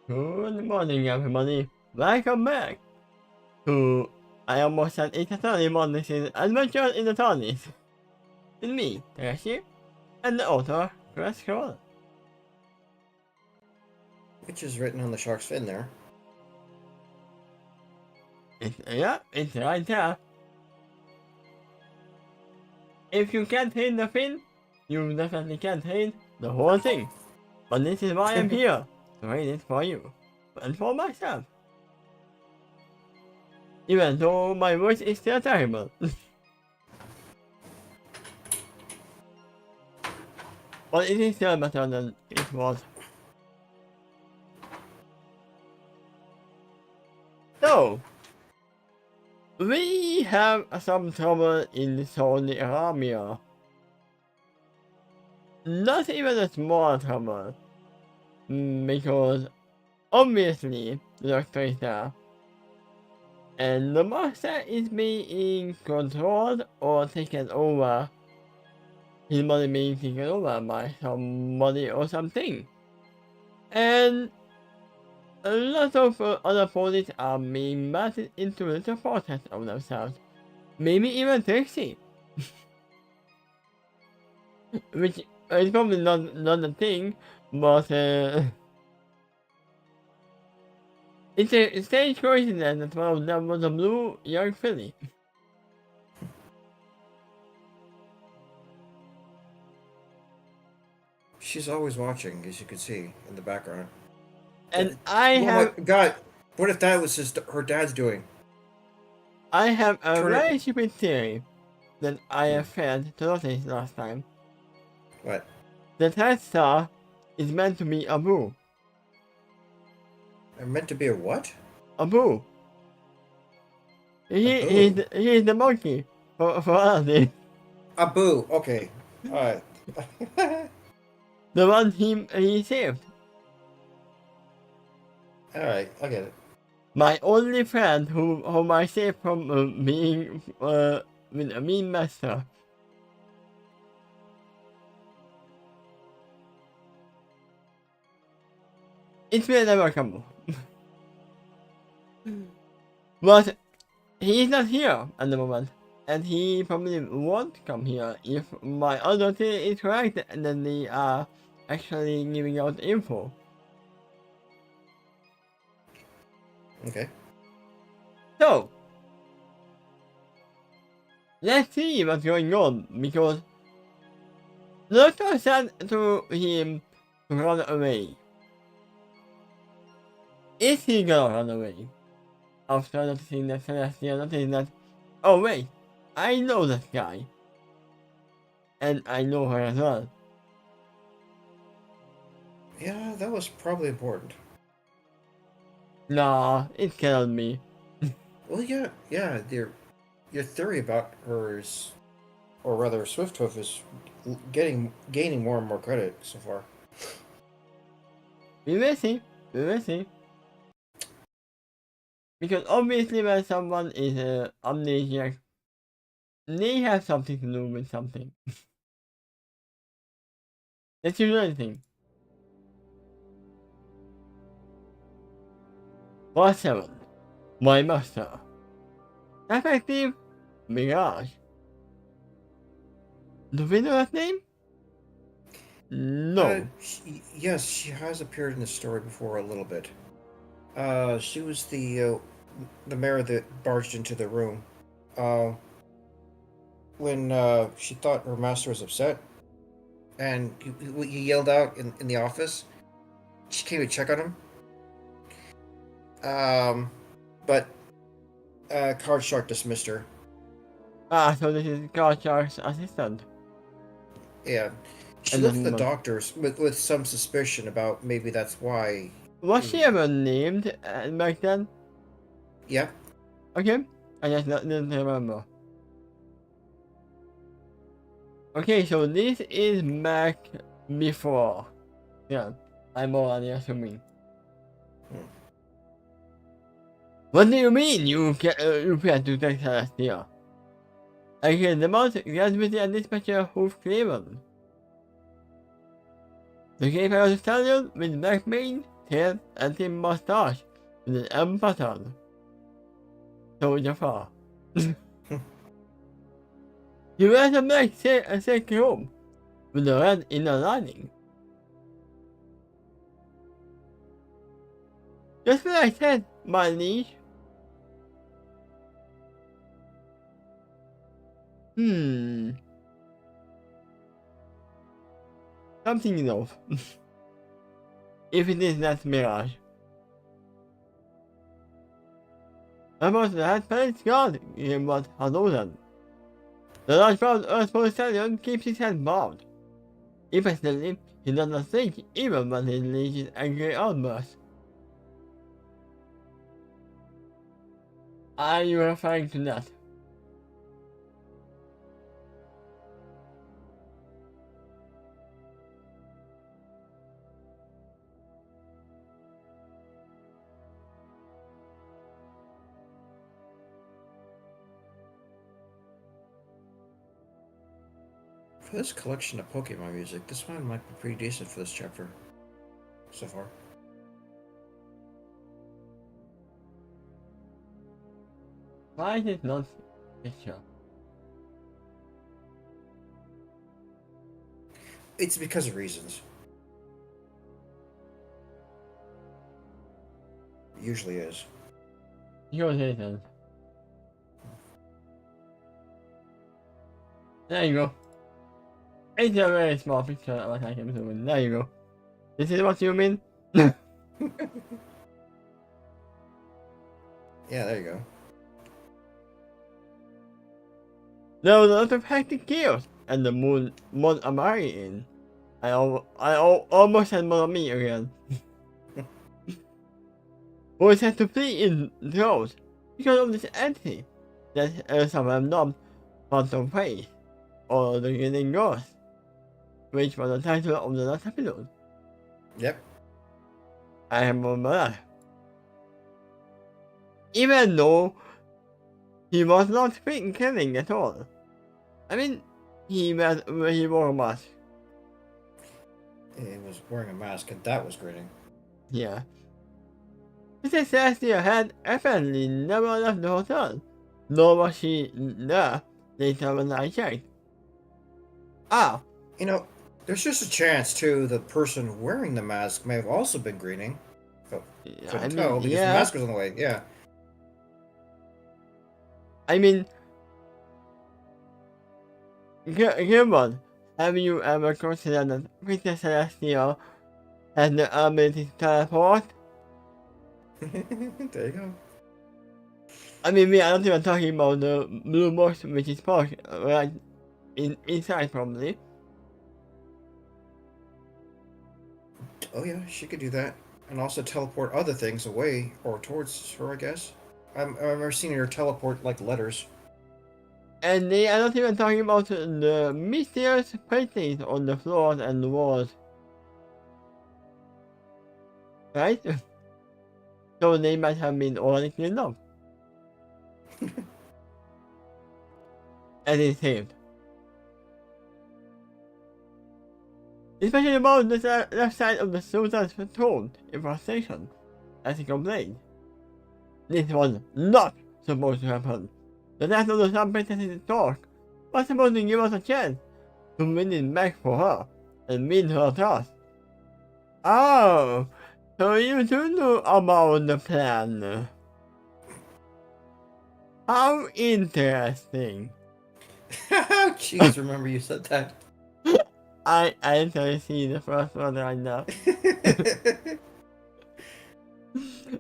Good morning, everybody. Welcome back to I almost said it's a Tony This is Adventure in the TARDIS. With me, Tashi, and the author, Chris Kroll. Which is written on the shark's fin there. It's right there. If you can't read the fin, you definitely can't read the whole thing. But this is why I'm here, to read it for you, and for myself. Even though my voice is still terrible. But it is still better than it was. So, we have some trouble in Saudi Arabia. Not even a small trouble. Because obviously the doctor is there. And the master is being controlled or taken over. His body being taken over by somebody or something. And a lot of other bodies are being melted into little portraits of themselves. Maybe even Trixie. Which is probably not a thing, but it's a strange coincidence that one of them was a blue young filly. She's always watching, as you can see in the background. And I have... My God, what if that was her dad's doing? I have a very stupid theory that I have failed to notice last time. What? The Death Star is meant to be a boo. Meant to be a what? A boo. He's the monkey for Aladdin. A boo. Okay. Alright. The one he saved. Alright, I get it. My only friend whom I saved from being with a mean master. It will never come. But he's not here at the moment. And he probably won't come here if my other theory is correct and then they are actually giving out info. Okay. So, let's see what's going on, because the doctor said to him to run away. Is he gonna run away? After noticing that Celestia noticed that, oh wait, I know that guy. And I know her as well. Yeah, that was probably important. Nah, it cannot be. Well, yeah, your theory about her is, or rather, Swifthoof is gaining more and more credit so far. We will see. Because obviously when someone is amnesiac, they have something to do with something. Let's do anything. Part 7. My Master. Effective Mirage. Do we know that name? No. Yes, she has appeared in the story before a little bit. She was the mare that barged into the room. When she thought her master was upset, and he yelled out in the office. She came to check on him. But Card Shark dismissed her. So this is Card Shark's assistant. Yeah. She looked at the doctors with some suspicion about maybe that's why. Was she ever named back then? Yeah. Okay, I just didn't remember. Okay, so this is back before. Yeah, I'm already assuming. What do you mean you can't to take Celestia? I hear the most gravity and dispatcher Hoof Cleveland. The Cape House Stallion with black mane tail and thin mustache with an M button. So Jafar. He wears a black silk robe with a red inner lining. Just what I said, my liege. Something off. If it is that mirage. About that planet god in what Hadoran. The large brown earthbound stallion keeps his head bowed. Interestingly, he does not think even when he reaches angry outbursts. Are you referring to that? For this collection of Pokemon music, this one might be pretty decent for this chapter so far. Why is it not picture? It's because of reasons. It usually is. Your reasons. There you go. It's a very small picture of what I can do. There you go. This is what you mean? Yeah, there you go. There was a lot of hectic chaos, and the moon Amari in. I almost had more of me again. Boys had to flee in droves because of this entity that some have dubbed Phantom Face, or the Grinning Ghost, which was the title of the last episode. Yep. I remember that. Even though he was not killing at all. I mean, he wore a mask. He was wearing a mask, and that was grinning. Yeah. Mrs. Celestia had apparently never left the hotel, nor was she there later when I checked. Ah. You know, there's just a chance, too, the person wearing the mask may have also been grinning. But couldn't tell because the mask was on the way, yeah. I mean, Gilbert, have you ever considered that Princess Celestia has the ability to teleport? There you go. I mean, we are not even talking about the blue box, which is parked right inside, probably. Oh yeah, she could do that. And also teleport other things away or towards her, I guess. I've never seen her teleport, like, letters. And they are not even talking about the mysterious paintings on the floors and the walls. Right? So they might have been already cleaned up. And it's saved. Especially about the left side of the Sultan's throne infestation, as he complained. This was not supposed to happen. The rest of the Sun Princess's talk was supposed to give us a chance to win it back for her and win her trust. Oh, so you do know about the plan. How interesting. Jeez, remember you said that. I actually see the first one right now.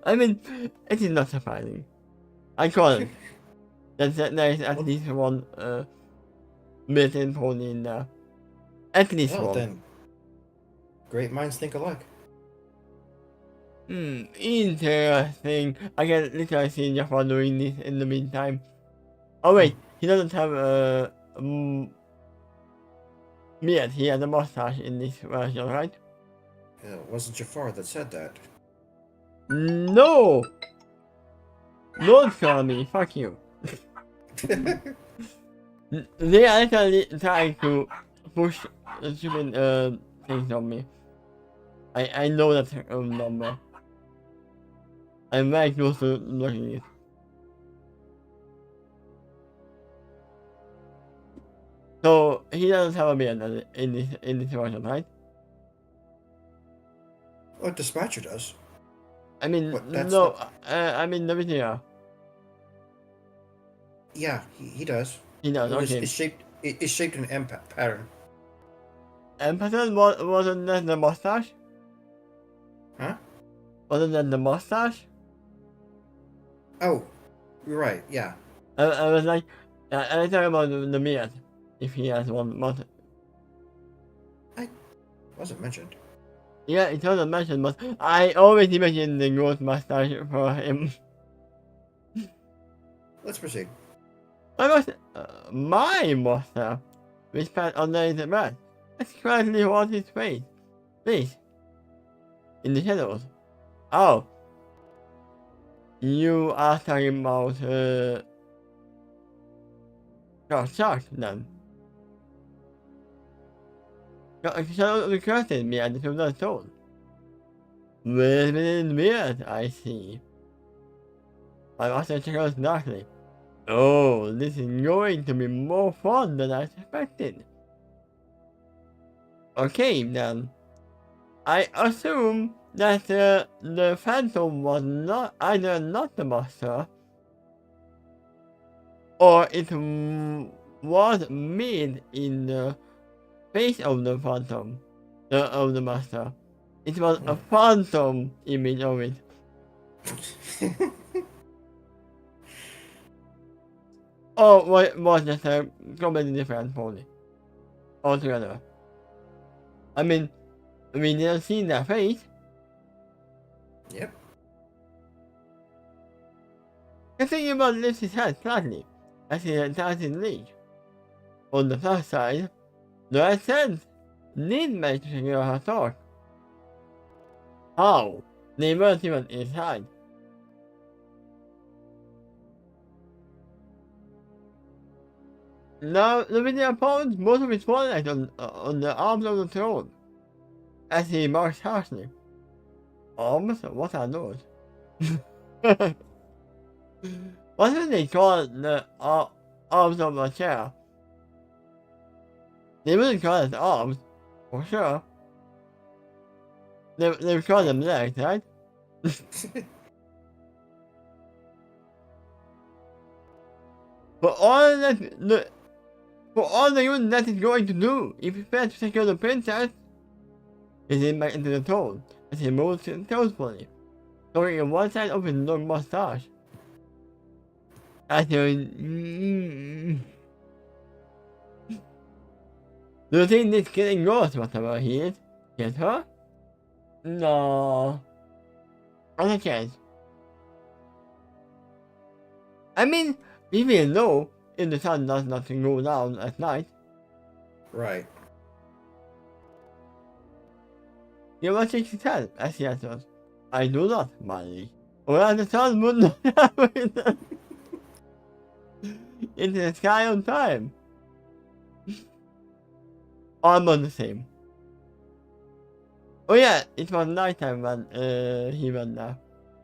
I mean, it is not surprising. I call it. There is at least one built-in pony in there. At least Well, one. then, great minds think alike. Interesting. I can literally see Jafar doing this in the meantime. Oh wait, he doesn't have a beard. He has a mustache in this version, right? It wasn't Jafar that said that. No! Don't call me, fuck you. They are literally trying to push stupid things on me. I know that number. I'm very close to looking it. So he doesn't have a beard in this version, right? What Dispatcher does? I mean, What? That's no, the. I mean the video. Yeah, he does. He does. Okay. It's shaped in an M pattern. And pattern wasn't that the mustache? Huh? Wasn't that the mustache? Oh, you're right. Yeah. I was like, I talk about the beard. If he has one mustache. Wasn't mentioned. Yeah, it wasn't mentioned, but I always imagine the growth mustache for him. Let's proceed. My mustache, which part under the red. That's currently what his face. Please. In the shadows. Oh. You are talking about, shark then. Shadow recruited me at the stone. Weird, I see. I must check out darkly. Oh, this is going to be more fun than I expected. Okay, then. I assume that the Phantom was either not the master, or it was made in the face of the Phantom, of the master. It was a phantom image of it. Or was just a completely different pony altogether. I mean, we didn't see their face. Yep. The thing about lifts his head slightly as he attacks his leg. On the plus side, the ascent did manage to secure her thought. How? They weren't even inside. Now, the video pounds most of his spotlight on the arms of the throne as he marks harshly. Arms? What are those? What do they call the arms of a chair? They wouldn't call it arms, for sure. They would call them legs, right? For all the unit that is going to do, if he fails to secure the princess, he zoomed back into the throne as he moves stealthily, showing on one side of his long mustache. As he... Do you think this kid ignores whatever he is? Get her? No. Not a chance. I mean, we will know if the sun does not go down at night. Right. You must take his head as he answers. I do not, Mary. Or else the sun would not have risen into the sky on time. Almost the same. Oh yeah, it was nighttime when he went there.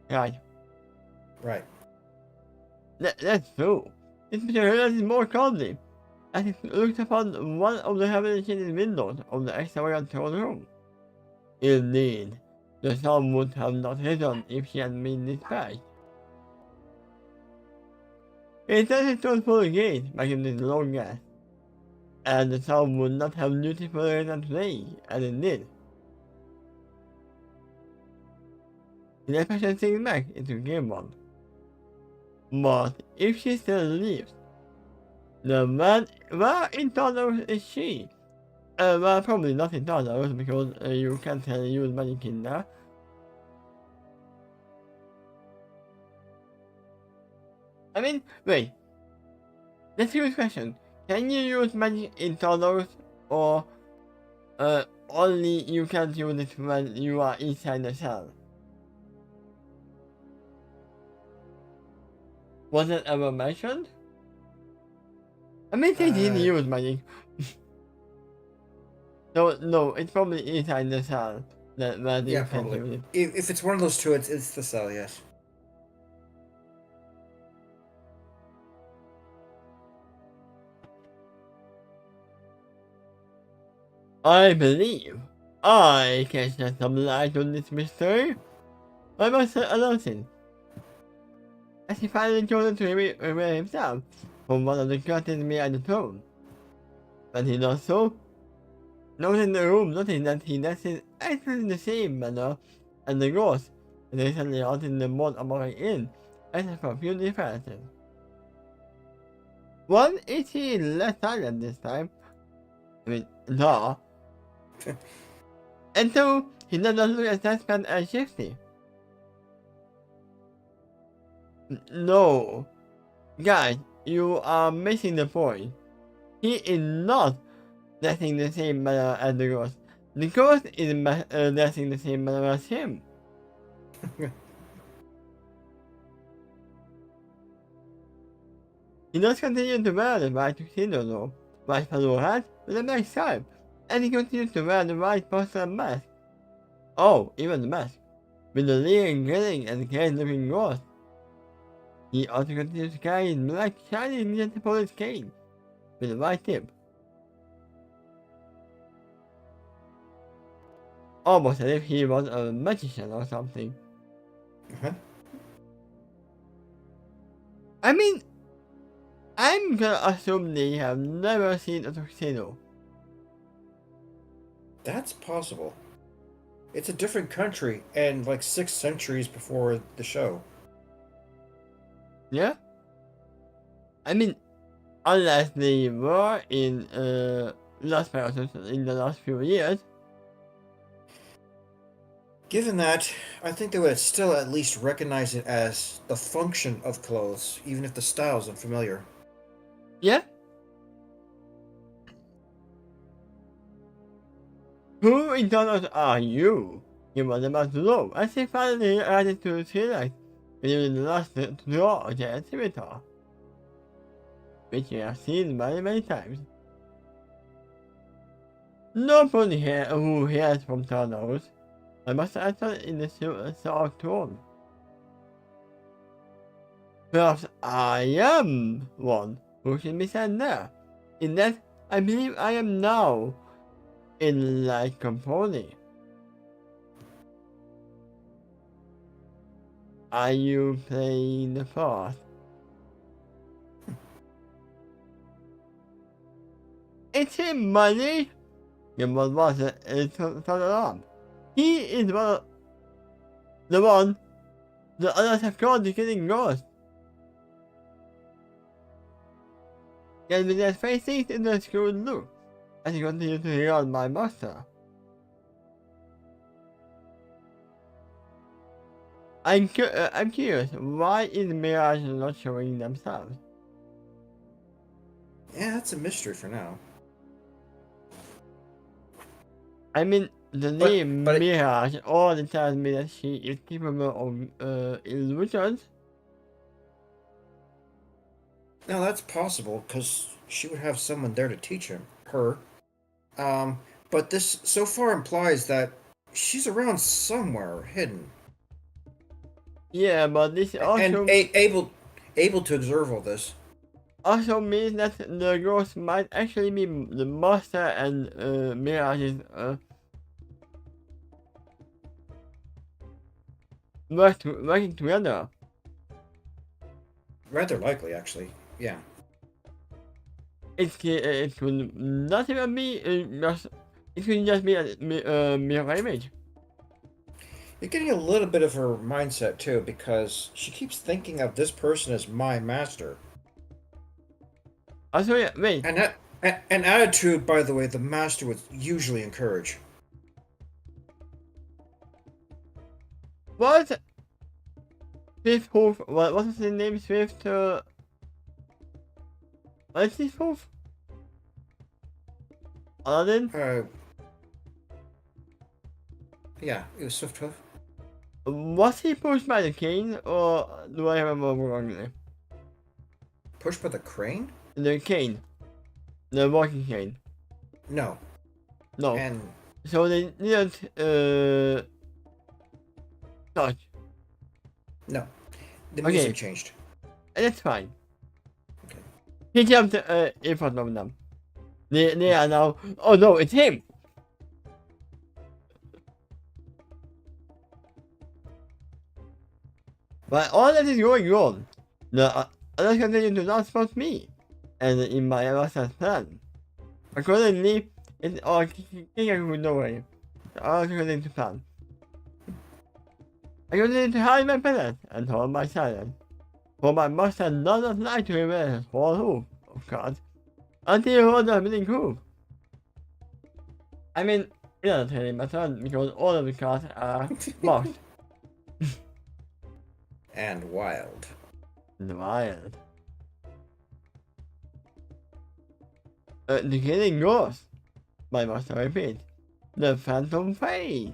Right. Right. That's true. This material is more cozy, as it looks upon one of the heavily shaded windows of the extravagant throne room. Indeed, the sun would have not risen if she had been dispatched. It says it was full gate back in this long gas, and the sun would not have beautiful risen today as it did. The expression sinks back into game one. But if she still leaves, the man, where in Tardos is she? Well, probably not in Tardos because you can't use magic in there. I mean, wait. That's a serious question. Can you use magic in Tardos or only you can't use it when you are inside the cell? Was it ever mentioned? I mean, they didn't use magic. No, it's probably inside the cell that where you Yeah, can probably. use it. If it's one of those two, it's the cell. Yes. I believe I can shed some light on this mystery. I must announce it. As he finally chose to reveal himself from one of the curtains behind the throne. When he does so, no one in the room noticed that he dresses exactly in the same manner as the ghost recently out in the mud of an inn, except for a few differences. One is he less silent this time. I mean, duh. And two, he does not look as desperate as Shifty. No. Guys, you are missing the point. He is not dressing the same manner as the ghost. The ghost is dressing the same manner as him. He does continue to wear the white tuxedo though, white polo hat with a black stripe, and he continues to wear the white postal mask. Oh, even the mask, with the leering, grinning, and caged-looking ghost. He also continues to carry his black, shiny Minneapolis cane, with a white tip. Almost as if he was a magician or something. Huh? I mean, I'm gonna assume they have never seen a tuxedo. That's possible. It's a different country, and like 6 centuries before the show. Yeah? I mean, unless they were in Las Vegas in the last few years. Given that, I think they would still at least recognize it as the function of clothes, even if the style is unfamiliar. Yeah? Who in dollars are you? He was about to know as he finally added to his select within the last draw of the exhibitor, which he has seen many times. Nobody here who hears from TARDIS. I must answer in the sort tone. Perhaps I am one who should be sent there. In that, I believe I am now in like company. Are you playing the part? It's him, money! Your mother was turned alarm. He is the one the others have called the killing ghost. Yet with their faces in the screwed look, as he continues to regard my master. I'm curious, why is Mirage not showing themselves? Yeah, that's a mystery for now. I mean, the name but Mirage already tells me that she is capable of illusions. No, that's possible, because she would have someone there to teach her. But this so far implies that she's around somewhere, hidden. Yeah, but this also And able to observe all this. also means that the ghost might actually be the master and Mirage's working together. Rather likely, actually. Yeah. It could not even be it could just be a mirror image. You're getting a little bit of her mindset too, because she keeps thinking of this person as my master. Also, yeah, wait. And that an attitude, by the way, the master would usually encourage. What? Swift Hoof, what was his name? Swift, what is his hoof? Aladdin? Yeah, it was Swifthoof. Was he pushed by the cane, or do I remember wrongly? Pushed by the crane? The cane. The walking cane. No. No. And So they didn't, touch. no. The music changed. And that's fine. Okay. He jumped in front of them. They are now. Oh no, it's him! While all that is going on, the others continue to not support me, and in my master's plan. Accordingly, it's all kicking no way. All according to plan. I continue to hide my presence and hold my silence. For my master does not like to reveal his whole hoof, of course, until he holds a winning hoof. I mean, it doesn't really matter because all of the cards are marked. And wild. Wild. The killing goes. My master repeats. The phantom face.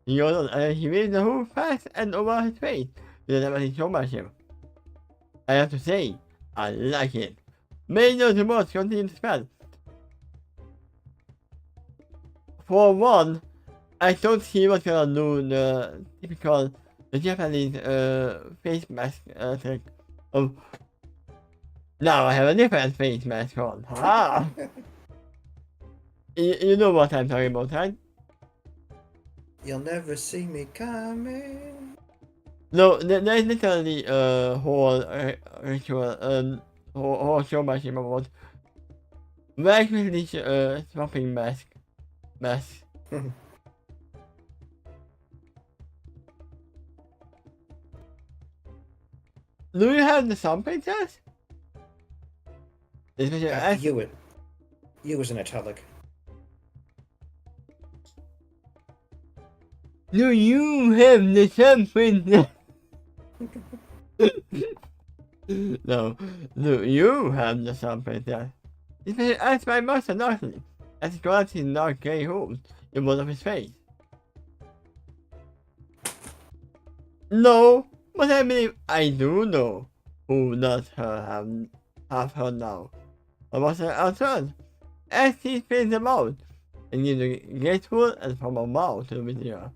He yodels and he reads the hoof fast and over his face with an empty showmanship. I have to say, I like it. May no tomorrow continue to spell. For one, I thought he was gonna do the typical Japanese face mask trick of now I have a different face mask on. Ah! You know what I'm talking about, right? You'll never see me coming. No, there's literally a whole ritual, whole showmanship about very quickly swapping masks. Do you have the sun pictures? Especially You was in italic. Do you have the sun pictures? No, do you have the sun pictures? Especially asked by Master Darkly, as he grabs his dark grey hooves in one of his face. No, but I believe I do know who does have her now. I must answer as he spins them out and gives a graceful and formal bow to the visitor.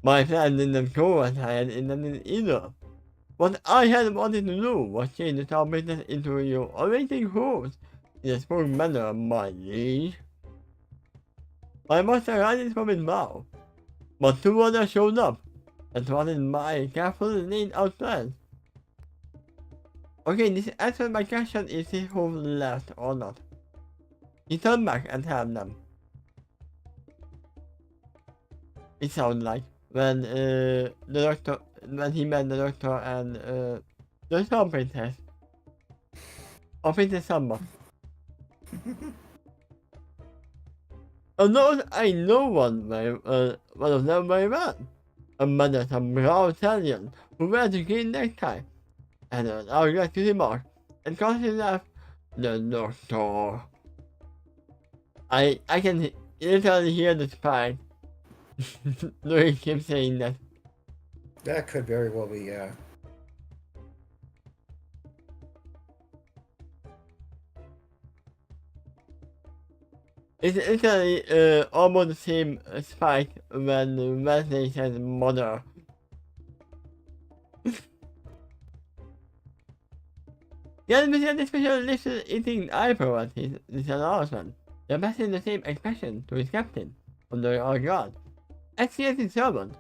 My plan didn't go as I had intended either. What I had wanted to do was change the town business into your awaiting hooves in a spoken manner, my liege. I must have ran from his bow, but two others showed up and thwarted my carefully laid out plan. Okay, this answers my question is his hoof left or not. He turned back and held them. It sounded like when he met the doctor and the Storm Princess. Or Princess Samba. Although I know one of them very well. A mother, some brown stallion who wears a green necktie and an hourglass to the mark and calls himself the Doctor. I can literally hear the spine. Louis keeps saying that. That could very well be, It's literally almost the same spike when Wesley says mother. The admission special lifted eating eyebrow at his announcement. The best in the same expression to his captain, under our guard. Excellent servant.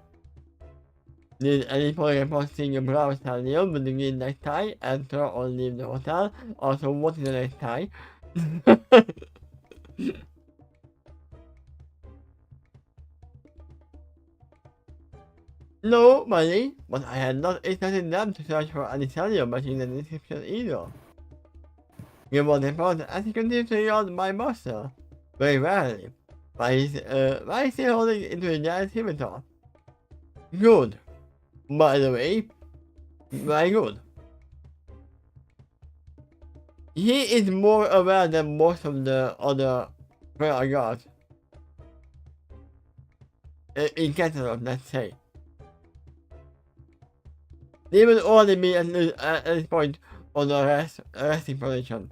Did any point report seeing a brown stallion with the green necktie enter or leave the hotel? Also, what is the necktie? No, money, but I had not expected them to search for an Italian machine in the description either. You was important as he continued to yell my master, very rarely, while he's still holding into the giant scimitar. Good. By the way, very good. He is more aware than most of the other prayer gods. In catalog, let's say. They will only be at this point on the resting position.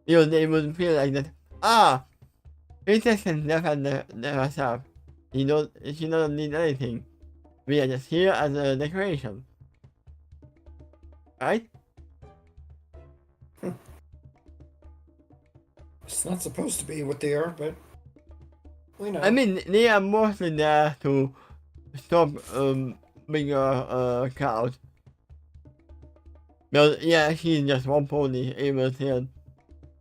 You know, they would feel like that. Princess can defend herself. She doesn't need anything. We are just here as a decoration. Right? It's not supposed to be what they are, but We know. I mean, they are mostly there to stop bigger cows. But yeah, she's just one pony, able to,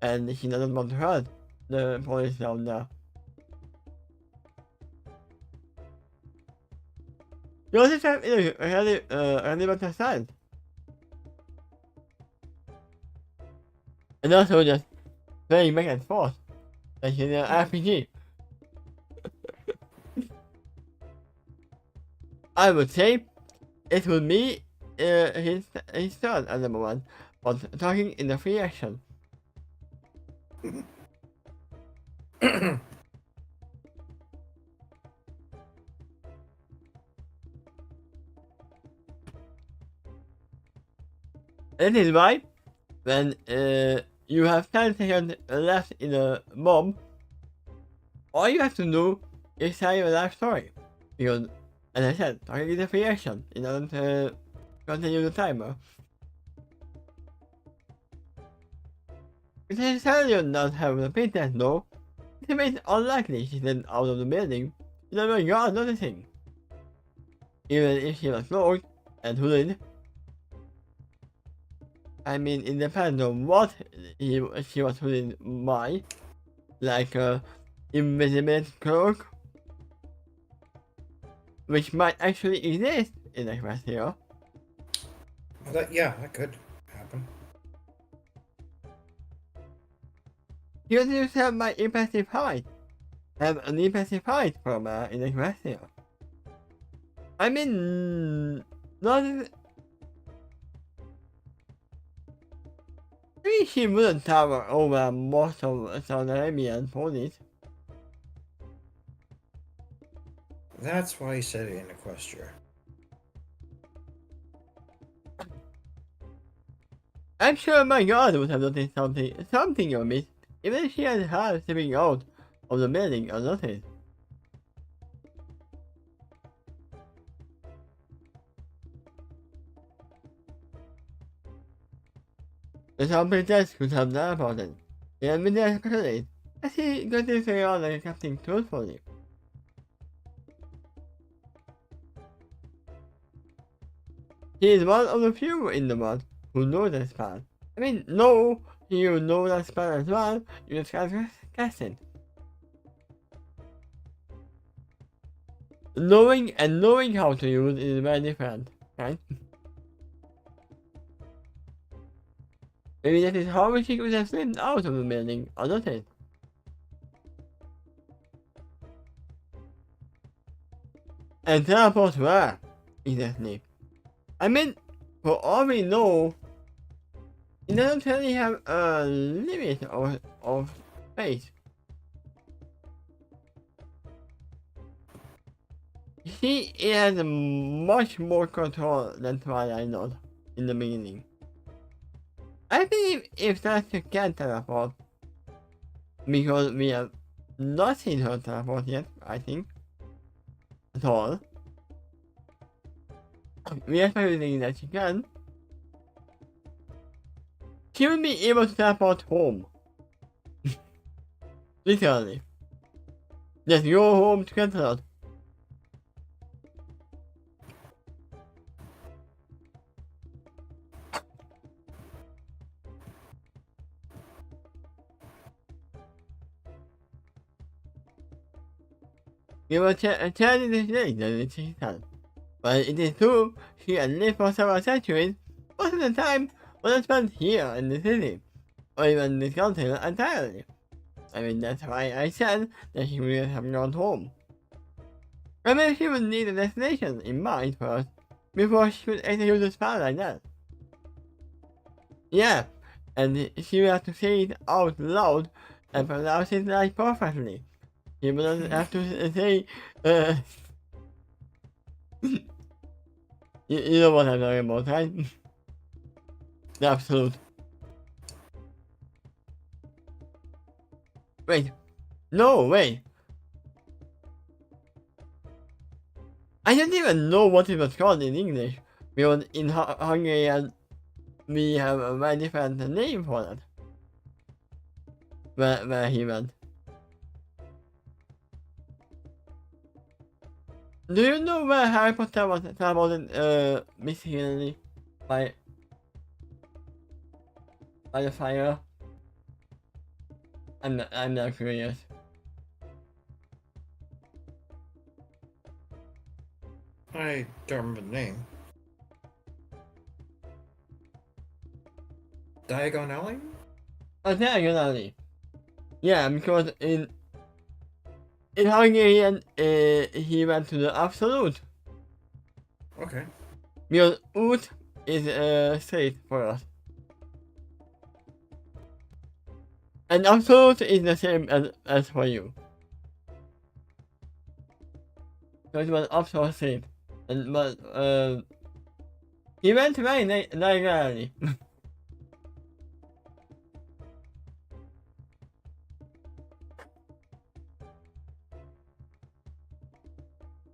and she doesn't want to hurt the ponies down there. You also have a really better side. And also just playing back and forth, like in an RPG. I would say it would be his turn at the moment, but talking in the free action. That is why, when you have 10 seconds left in the bomb, all you have to do is tell your life story. Because, as I said, talking is a free action. It doesn't continue the timer. If the scenario does have a princess though, it makes it unlikely she's then out of the building without your guard noticing. Even if she was close and hooded. I mean, it depends on what she was hooded by, like invisibility cloak, which might actually exist in the quest here. Well, that could happen. You also have my impressive height. Have an impressive height from in the quest here. I mean, not. Maybe she wouldn't tower over most of Saudi Arabian ponies. That's why he said it in Equestria. I'm sure my god would have noticed something you missed, even if she had her stepping out of the building unnoticed. The top princess could have done about it. And with their specialist, as he got to say all like captain truthfully. He is one of the few in the world who know the spell. I mean, no, you know that spell as well, you just can't cast it. Knowing how to use is very different, right? Maybe that is how she could have slipped out of the building, or not it? And teleport where? Exactly. I mean, for all we know, it doesn't really have a limit of space. She has much more control than Twilight does in the beginning. I believe if Sasha can teleport, because we have not seen her teleport yet, I think, at all. We are speculating that she can. She will be able to teleport home. Literally. Just go home to Canterlot. We will tell you this day that she can. But it is true, she has lived for several centuries. Most of the time was spent here in the city, or even this continent entirely. I mean, that's why I said that she would have gone home. I mean, she would need a destination in mind first, before she could execute a spell like that. Yeah, and she would have to say it out loud and pronounce it like perfectly. She wouldn't have to say, you know what I'm talking about, right? The absolute. Wait. No, wait. I don't even know what it was called in English, because in Hungarian we have a very different name for that. Where he went. Do you know where Harry Potter was teleported mysteriously by the fire? I'm not curious. I don't remember the name. Diagon Alley? Oh, diagonally. Yeah, because in Hungarian, he went to the absolute. Okay. Because ut is straight for us. And absolute is the same as for you. So it was absolute straight. And but he went very diagonally.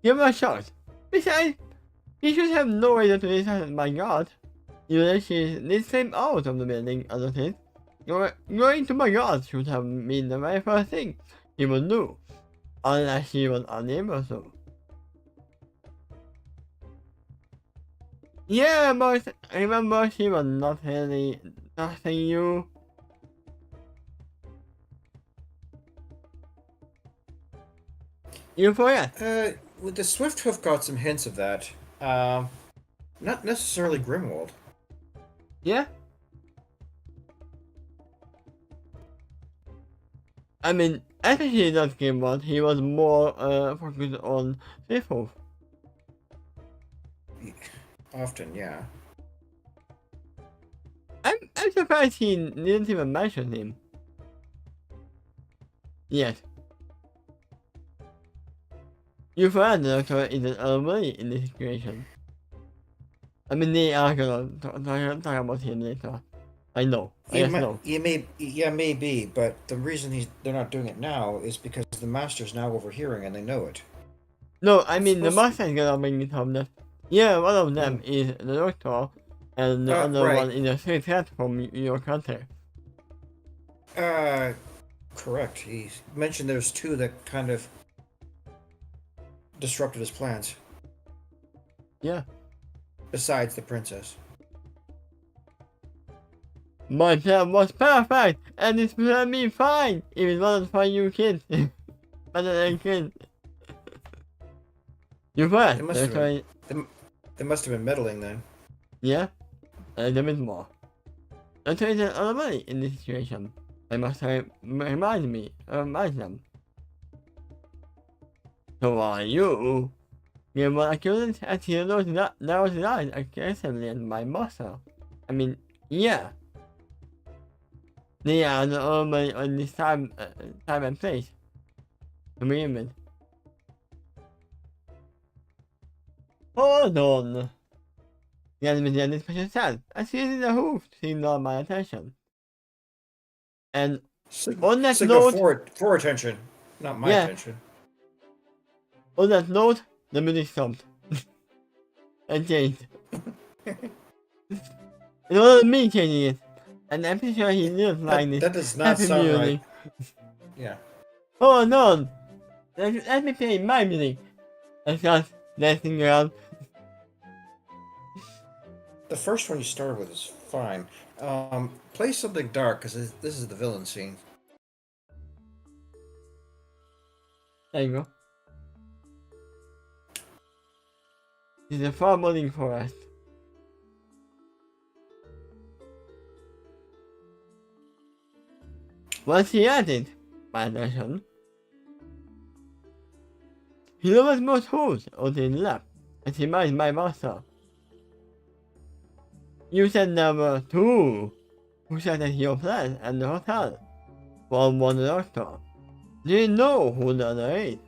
Give him a shot. Besides, he should have no reason to listen. My God. Even if she did step out of the building as it is, going to my God should have been the very first thing he would do, unless she was unable to. Yeah, but remember she was not really trusting you. You forget. With the Swifthoof got some hints of that. Not necessarily Grimwald. Yeah? I mean, especially that game one, he was more focused on Swifthoof. Often, yeah. I'm surprised he didn't even mention him. Yes. You forgot the Doctor is an anomaly in this situation. I mean, they are gonna talk about him later. I know. I guess no. Maybe, but the reason they're not doing it now is because the Master's now overhearing and they know it. No, I It's mean, the supposed to Master is gonna bring it home that. Yeah, one of them is the Doctor, and the other right. one is a straight threat from your country. Correct. He mentioned there's two that kind of disrupted his plans. Yeah. Besides the princess. My plan was perfect, and it's gonna be fine if it wasn't for you kids. Better than kids. You first. They must have been meddling then. Yeah, a little bit more. Doctor is an anomaly in this situation. I must remind them. So are you? You were accused as you know that was lied aggressively at my master. I mean, yeah. They are the anomaly on this time and place. Agreement. Hold on. The enemy did this special said, I see it in the hoof to ignore my attention. And on that Signal note, for attention, not my attention. On that note, the music stopped. And changed. It wasn't me changing it. And I'm pretty sure he didn't like this. That does not sound music. right. Yeah. Hold on. Let me play my music. I start dancing around. The first one you started with is fine. Play something dark, because this is the villain scene. There you go. This is a foreboding forest. Once he added my attention, he lowered most hooves on his lap and he married my master. You said there were two who sat at your place at the hotel. One was the doctor. Do you know who the other is?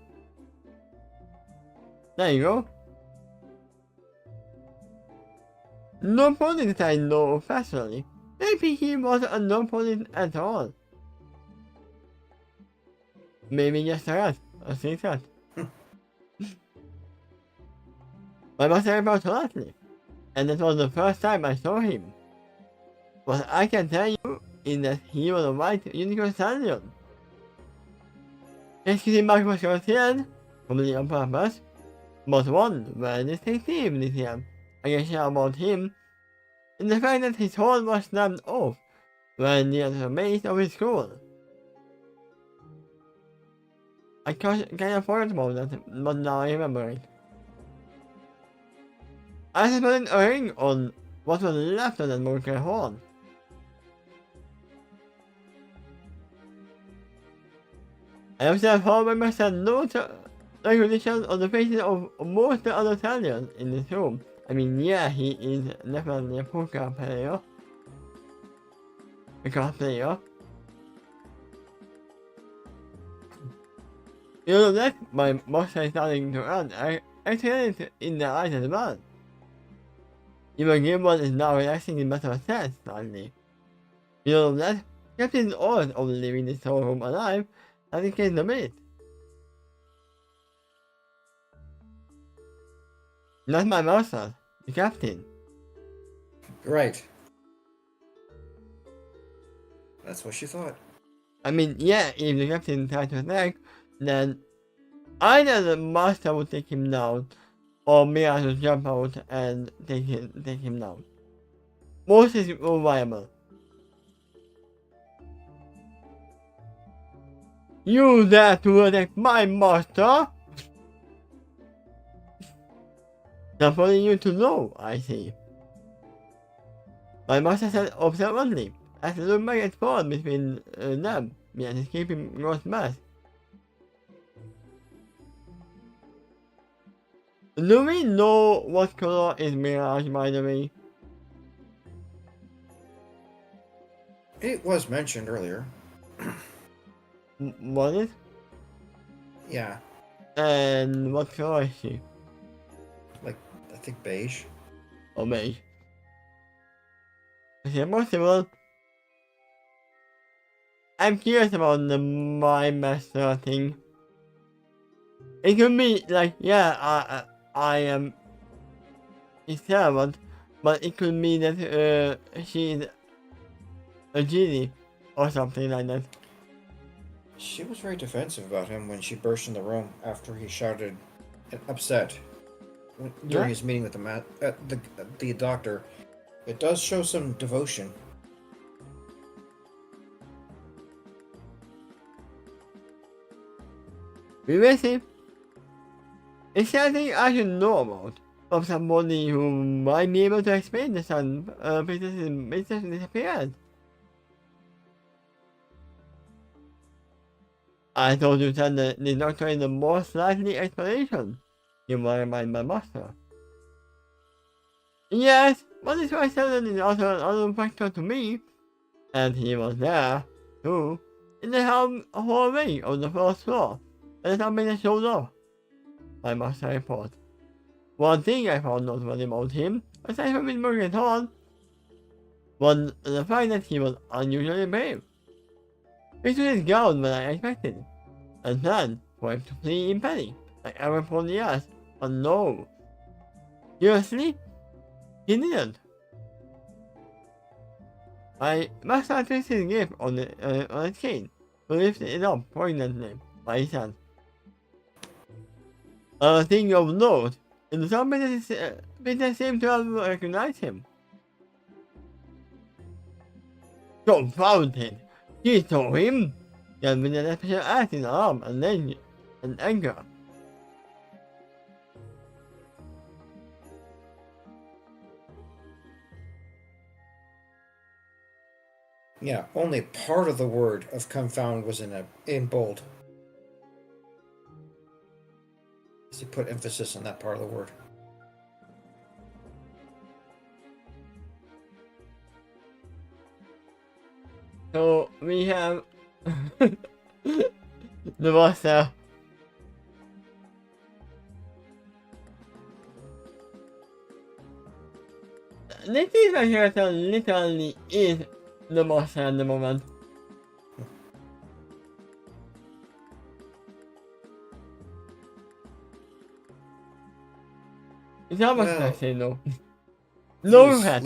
There you go. No police I know personally. Maybe he was a no police at all. Maybe just a rat, a street rat. My master about lately, and that was the first time I saw him. What I can tell you is that he was a white unicorn stallion. His kitty mark was concealed, probably on purpose, But one very distinctive lithium I can share about him is the fact that his horn was snapped off when near the base of his school. I kind of forgot about that, but now I remember it. I had put a ring on what was left of that Murker horn. I observed how members had no recognition of the faces of most of the other Italians in this room. I mean, yeah, he is definitely a poker player. A cosplayer. You know that my monster is starting to run. I feel it in the eyes as well. Even Gilbert is now reacting in better sense, suddenly. You know that Captain Oz of leaving this whole room alive has increased a bit. Not my master, the captain. Right. That's what she thought. I mean, yeah, if the captain tried to attack, then either the master would take him down, or me I would jump out and take him down. Both is more viable. You dare to attack my master? Not for you to know, I see. My master said observantly, as the room gets forward between them, yet escaping gross mass. Do we know what color is Mirage, by the way? It was mentioned earlier. Was it? Yeah. And what color is she? Like, I think beige. Or beige? Is it possible? I'm curious about the My Master thing. It could be like, yeah, I am his servant, but it could be that she's a genie or something like that. She was very defensive about him when she burst in the room after he shouted upset during his meeting with the doctor. It does show some devotion. We will see. It's something I should know about from somebody who might be able to explain the sun princess's disappearance. I told you that the doctor is the most likely explanation. You might remind my master. Yes, but this was certainly also an unknown factor to me, and he was there, too, in the hallway of the first floor, and something that showed up. My master report. One thing I found noteworthy about him, aside from his broken horn, was the fact that he was unusually brave. He took his ground when I expected, and planned for him to flee in panic, like everyone probably asked, but no. Seriously? He didn't. My master twisted his grip on his cane, to lift it up poignantly by his hand. A thing of note, in some business seemed to have recognized him. Confounded! She saw him! Yet with an special act in alarm and anger. Yeah, only part of the word of confound was in bold. He put emphasis on that part of the word. So we have the master. This is my character literally is the master at the moment. It's not much I say though. No hat.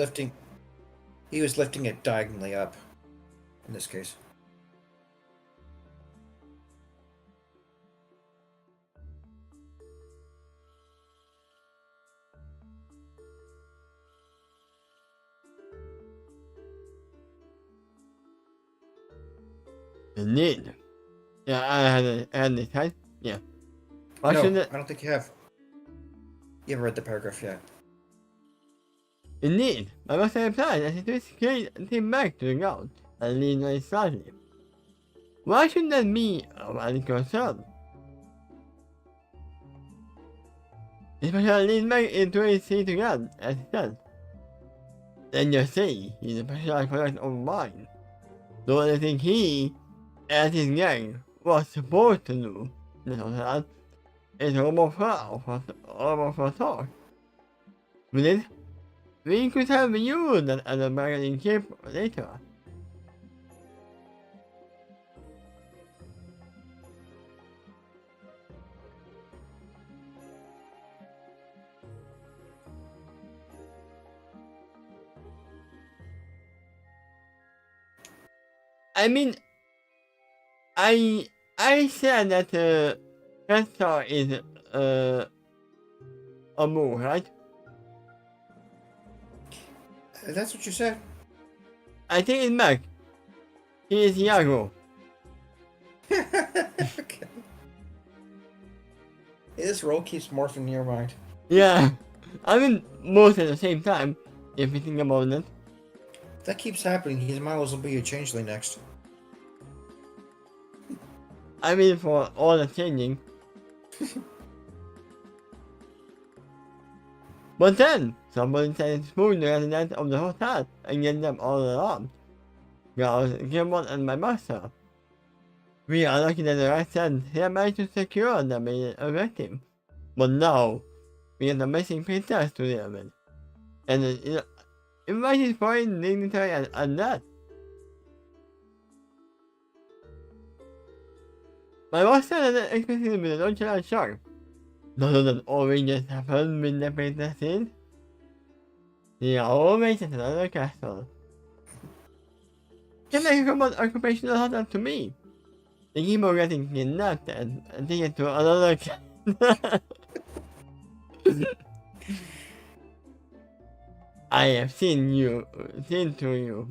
He was lifting it diagonally up, in this case. Indeed. Yeah, I had this time. Yeah. Why No, shouldn't I don't think you have. You haven't read the paragraph yet. Indeed, I must have replied as it was came back to the ground and leaned very slightly. Why should that be of any concern? Especially leaned back into his seat again, as he said. Then you see, he's a special product of mine. The only thing he and his gang was supposed to do, little lad, is almost for talk. With it, we could have used that as a bargaining chip later. I mean, I said that Castor is a move, right? That's what you said. I think it's Mac. He is Yago. Okay. This role keeps morphing in your mind. Yeah, I mean most at the same time, if you think about it. If that keeps happening, he might as well be a changeling next. I mean for all the changing. But then, someone said spoon the resident of the hotel and get them all alarmed. Girls, Gilmore and my master. We are lucky that the right hand here managed to secure them in a victim. But now, we have the missing princess to deal with. And invited foreign dignitary and that. My master had expected to be a nonchalant shock. None of that always just happened with the princesses. They are always at another castle. Can they come about occupational hazard to me? They keep on getting kidnapped and taken to another castle. I have seen to you.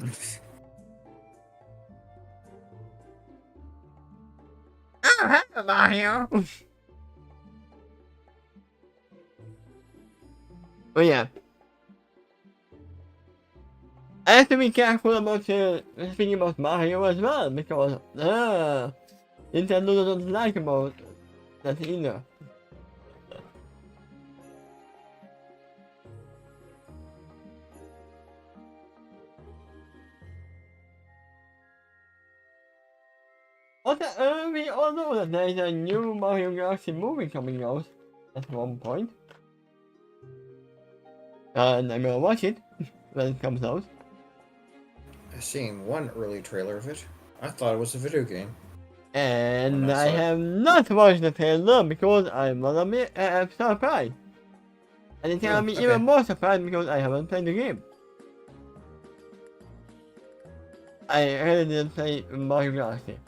Oh, hello, Mario. Oh yeah. I have to be careful about speaking about Mario as well because Nintendo doesn't like about that either. Also, we all know that there is a new Mario Galaxy movie coming out at one point. And I'm gonna watch it when it comes out. I've seen one early trailer of it. I thought it was a video game. And that's I right. have not watched the trailer because I'm gonna be surprised. And it's gonna be Okay. even more surprised because I haven't played the game. I really didn't play Mario Galaxy.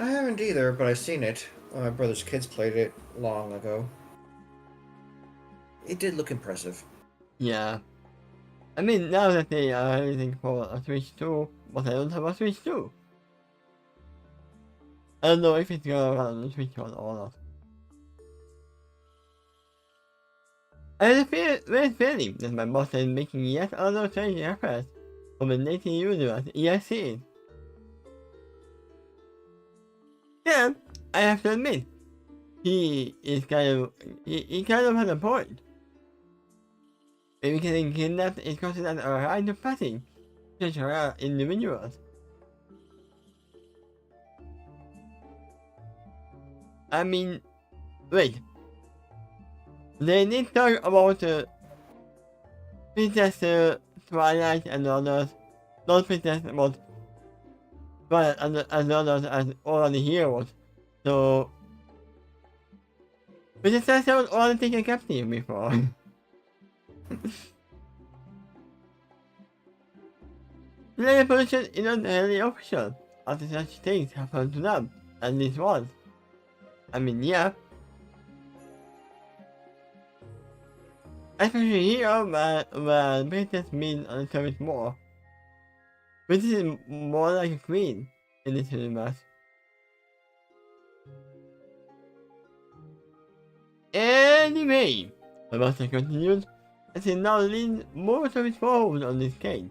I haven't either, but I've seen it. My brother's kids played it long ago. It did look impressive. Yeah. I mean, now that they are releasing for a Switch 2, but I don't have a Switch 2. I don't know if it's gonna run on the Switch 1 or not. I have a weird feeling that my boss is making yet another strange reference from the native universe ESC. Yeah, I have to admit, he kind of has a point. Maybe getting kidnapped is considered a rite of passage, such rare individuals. I mean, wait. They did talk about Princess Twilight and others, not Princess, but Twilight and others as already heroes. So, Princess was already taken captive before. The pollution is not really official, after such things happen to them, at least once. I mean, yeah. Especially here, where Princess means a little bit more. which is more like a queen in this universe. Anyway, the master continued as he now leaned more to his forward on his cane.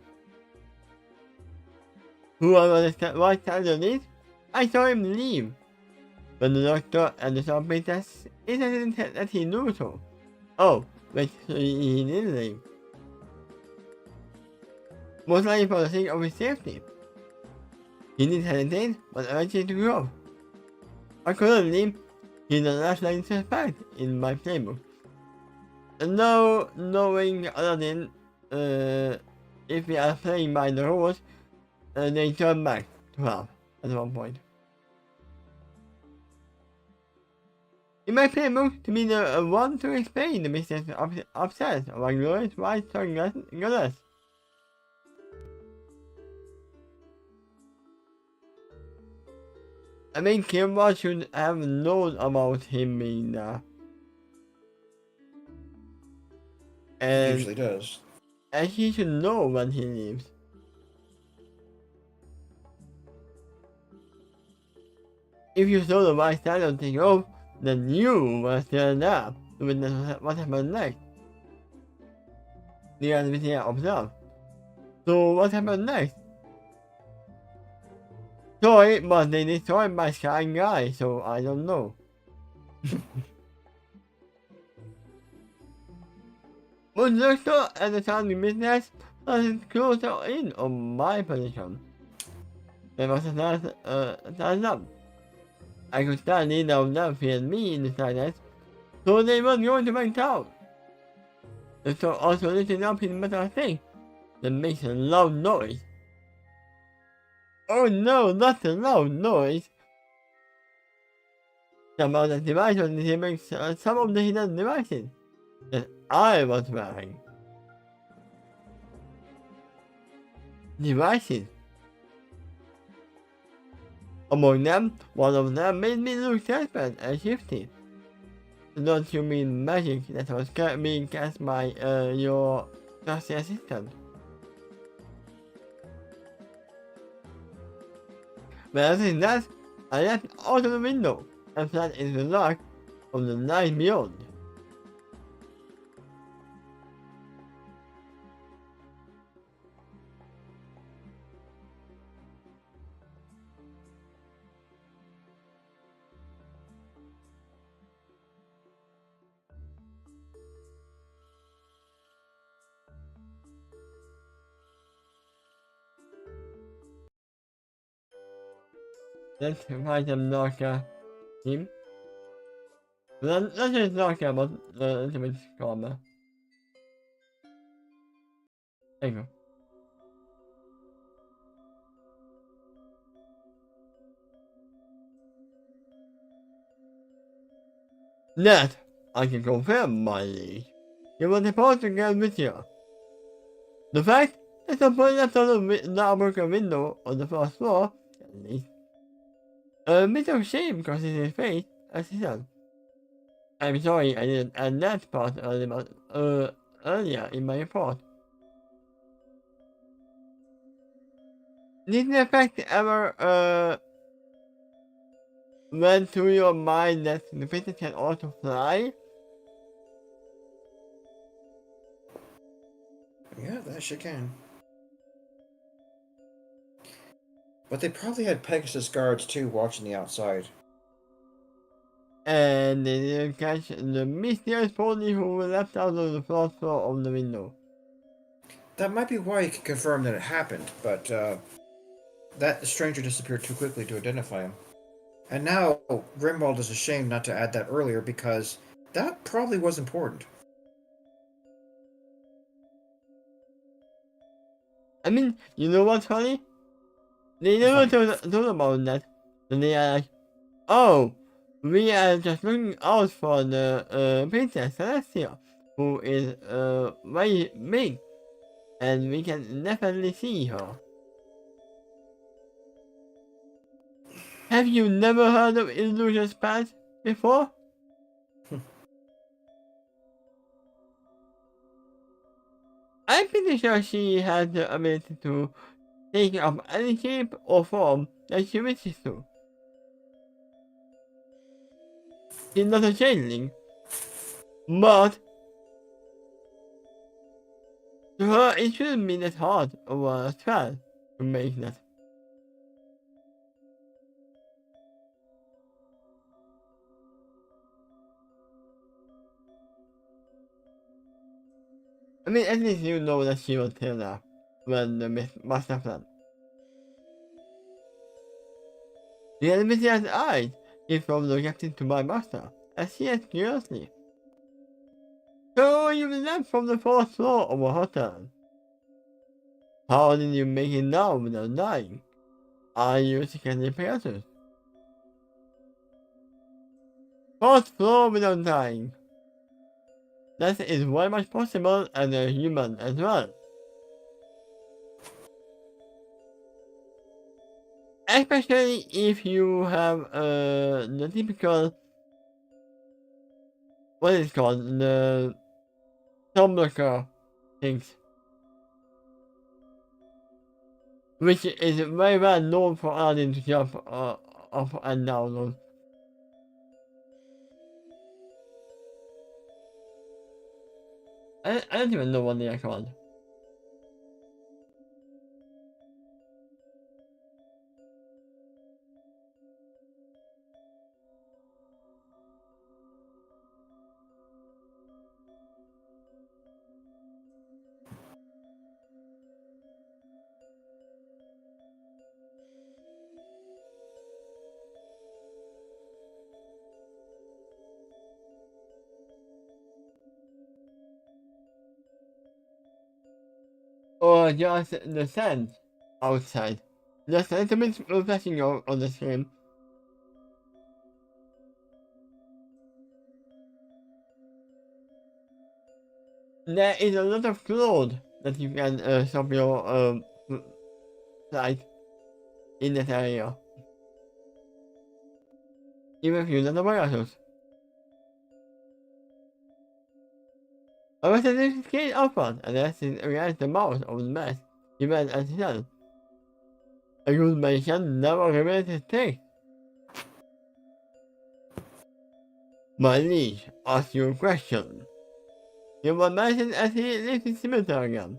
Whoever the right side is, I saw him leave. When the doctor and the shop princess insisted that he knew so. Oh, but he didn't leave. Most likely for the sake of his safety. He didn't hesitate, but urged him to go. Accordingly, he is the last line suspect in my playbook. No knowing other than if we are playing by the rules, they turn back to help at one point. In my playbook, to be the one to explain the business upset of our glorious white goddess. I mean, Kimber should have known about him being there. He usually does. And he should know when he leaves. If you saw the white shadow take off, then you were still there to witness what happened next. The activity observed. So what happened next? Sorry, but they destroyed my sky guy, so I don't know. But Doctor and the sounding business started closer in on my position. They must have stand up. I could stand neither of them feared me in the silence, so they were going to find out. The Doctor also lifted up his metal thing that makes a loud noise. Oh no, not a loud noise! Some of the device was disabling some of the hidden devices that I was wearing. Devices. Among them, one of them made me look desperate and shifty. Don't you mean magic that was being cast by your trusty assistant? But other than that, I left out of the window and fled into the dark of the night beyond. Let's find some darker theme. Let's just talk about a little bit calmer. There you go. That I can confirm, my liege. You were supposed to get with you. The fact that someone left on the upper window on the first floor, at least. A bit of shame crosses his face as he said, I'm sorry I didn't add that part earlier in my report. Did the fact ever went through your mind that the princess can also fly? Yeah, that she can. But they probably had Pegasus guards too watching the outside. And they didn't catch the mysterious pony who left out of the first floor of the window. That might be why you can confirm that it happened, but that stranger disappeared too quickly to identify him. And now Grimwald is ashamed not to add that earlier because that probably was important. I mean, you know what's funny? They never told about that. And they are like, oh, we are just looking out for the Princess Celestia, who is very big, and we can definitely see her. Have you never heard of Illusion's Path before? I'm pretty sure she has the ability to taking up any shape or form that she wishes to. She's not a changeling, but to her it shouldn't be that hard of a spell to make that. I mean, at least you know that she was Taylor when the master plan. The enemy has eyes is from the captain to my master, as he has curiosity. So you left from the fourth floor of a hotel. How did you make it now without dying? Are you secretly Pegasus? Fourth floor without dying. That is very much possible as a human as well. Especially if you have the typical, what is it called, the Tumblr things. Which is very well known for adding to jump up and down. I don't even know what they are called. Or just the sand outside. Just a little bit refreshing on the screen. There is a lot of clothes that you can shop your flight in that area. Even if you're not a Pegasus. I was a kid upward, and that's against the mouth of the mask, even as hell. A good magician never reveals his trick. My liege, ask you a question. You will mention as he leaves the cemetery again.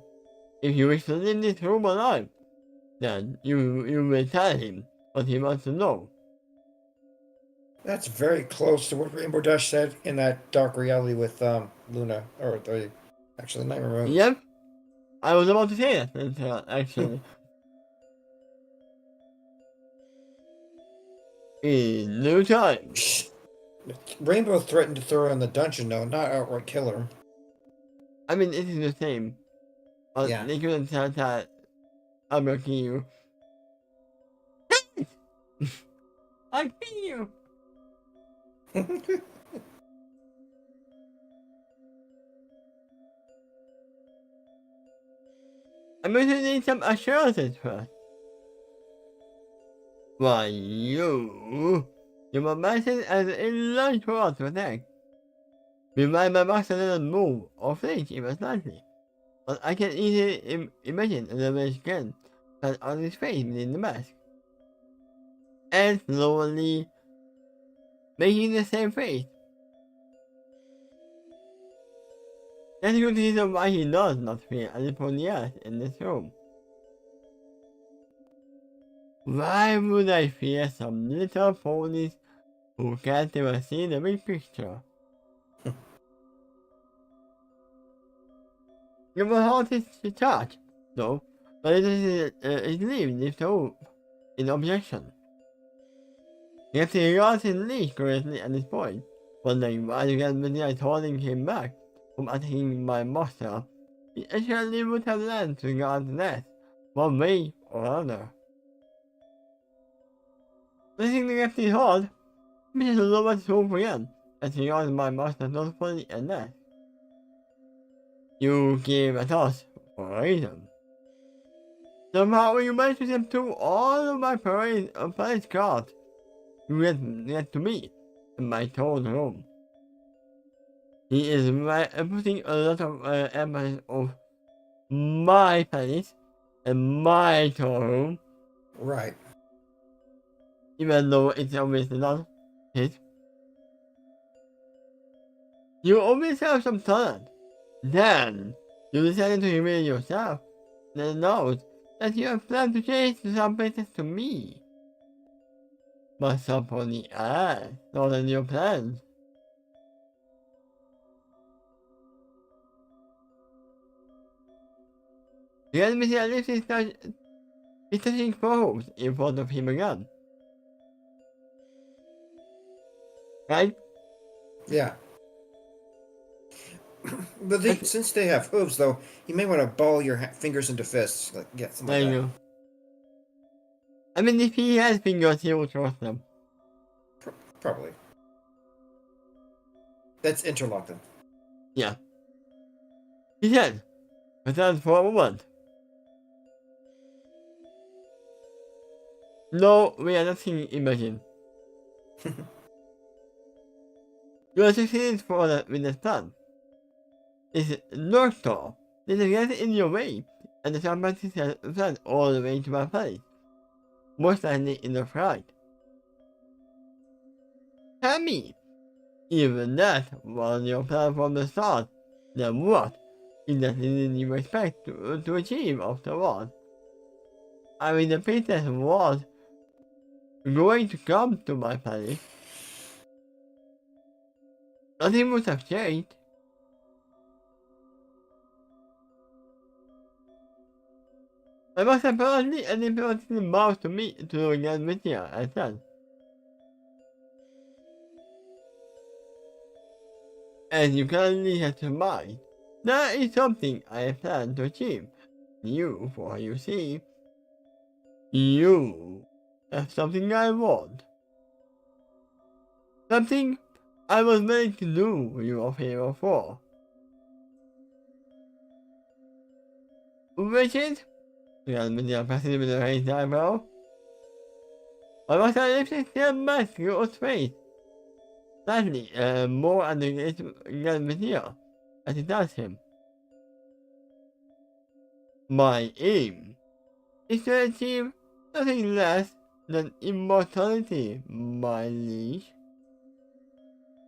If you wish to leave this room alive, then you will tell him what he wants to know. That's very close to what Rainbow Dash said in that Dark Reality with Luna, or actually Nightmare Moon. Yep, I was about to say that, actually. In no time. Rainbow threatened to throw her in the dungeon, though, not outright kill her. I mean, it is the same. But Yeah. they couldn't tell that I'm gonna kill you. I kill you! I'm going to need some assurances first. Why, you were mentioned as a large for to attack. Remind my master doesn't move or flinch even slightly. But I can easily imagine the way skin cut on his face within the mask. And slowly making the same face. That's a good reason why he does not feel any poniard in this room. Why would I fear some little ponies who can't even see the big picture? Your heart is charged, though, but it is leaving if so in objection. Yet he regards his leash correctly at this point, wondering why the Galvani is holding him back from attacking my master. He actually would have learned to regard that, one way or another. Letting the lefty hold, Mrs. Lover's home again, as he regards my master thoughtfully and that. You gave a toss for a reason. Somehow you managed to get through all of my parade cards. You get to me in my throne room. He is putting a lot of emphasis of my palace in my storeroom, Right. even though it's obviously not his. You always have some talent. Then, you decided to humiliate yourself, and announced that you have planned to change some places to me. But suddenly I saw in your plans. The enemy at least is touching foes in front of him again. Right? Yeah. But That's, since they have hooves, though, you may want to ball your fingers into fists. Like, yeah, something there like you that. go. I mean, if he has fingers, he will trust them. Probably. Let's interlock them. Yeah. He said, without for a moment. No, we are not seeing Imagine. You are succeeding for the, with the sun. It's North Star. There's a gas in your way, and the sun has fled all the way to my place. Most likely in the flight. Tammy! Even that was your plan from the start. Then what? Is that you expect to achieve afterwards? I mean, the princess was going to come to my palace. Nothing must have changed. I must have apparently an important mouth to me to get with you, I said. As you kindly have surmised, that is something I plan to achieve. You, for you see, you have something I want. Something I was willing to do you a favor for. Which is, began with the passing with a raised eyebrow. I must have lifted the mask to your face. Slightly, more and again with you, as it does him. My aim is to achieve nothing less than immortality, my liege.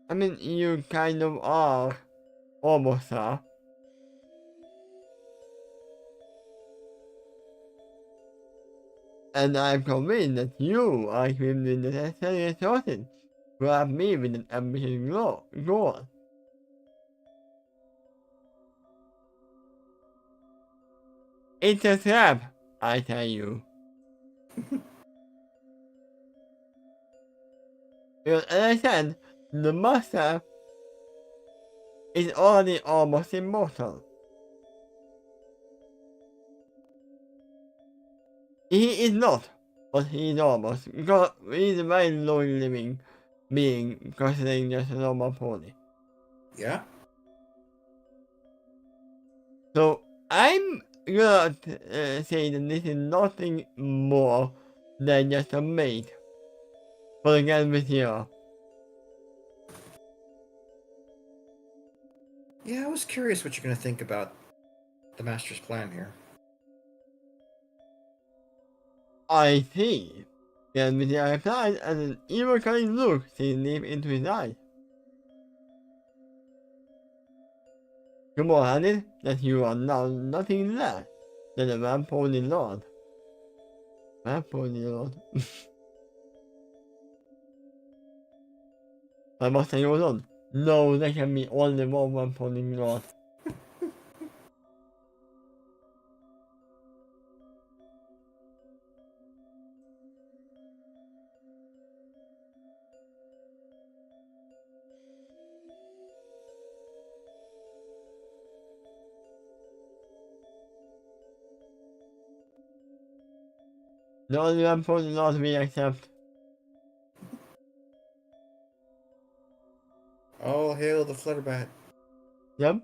I mean, you kind of are, almost are. And I'm convinced that you are equipped with the necessary resources to help me with an ambitious goal. It's a trap, I tell you. Because as I said, the master is already almost immortal. He is not, but he is almost, because he is a very low living being considering just a normal pony. Yeah? So I'm gonna say that this is nothing more than just a mate for the guy with you. Yeah, I was curious what you're going to think about the Master's plan here. I see. Then with the replied and an evil cunning look seemed deep into his eyes. Kumar added that you are now nothing less than a man-pony lord. Man-pony lord. I must say hold on. No, there can be only one man-pony lord. The only man-pony lord we accept. All hail the Flutterbat. Yep.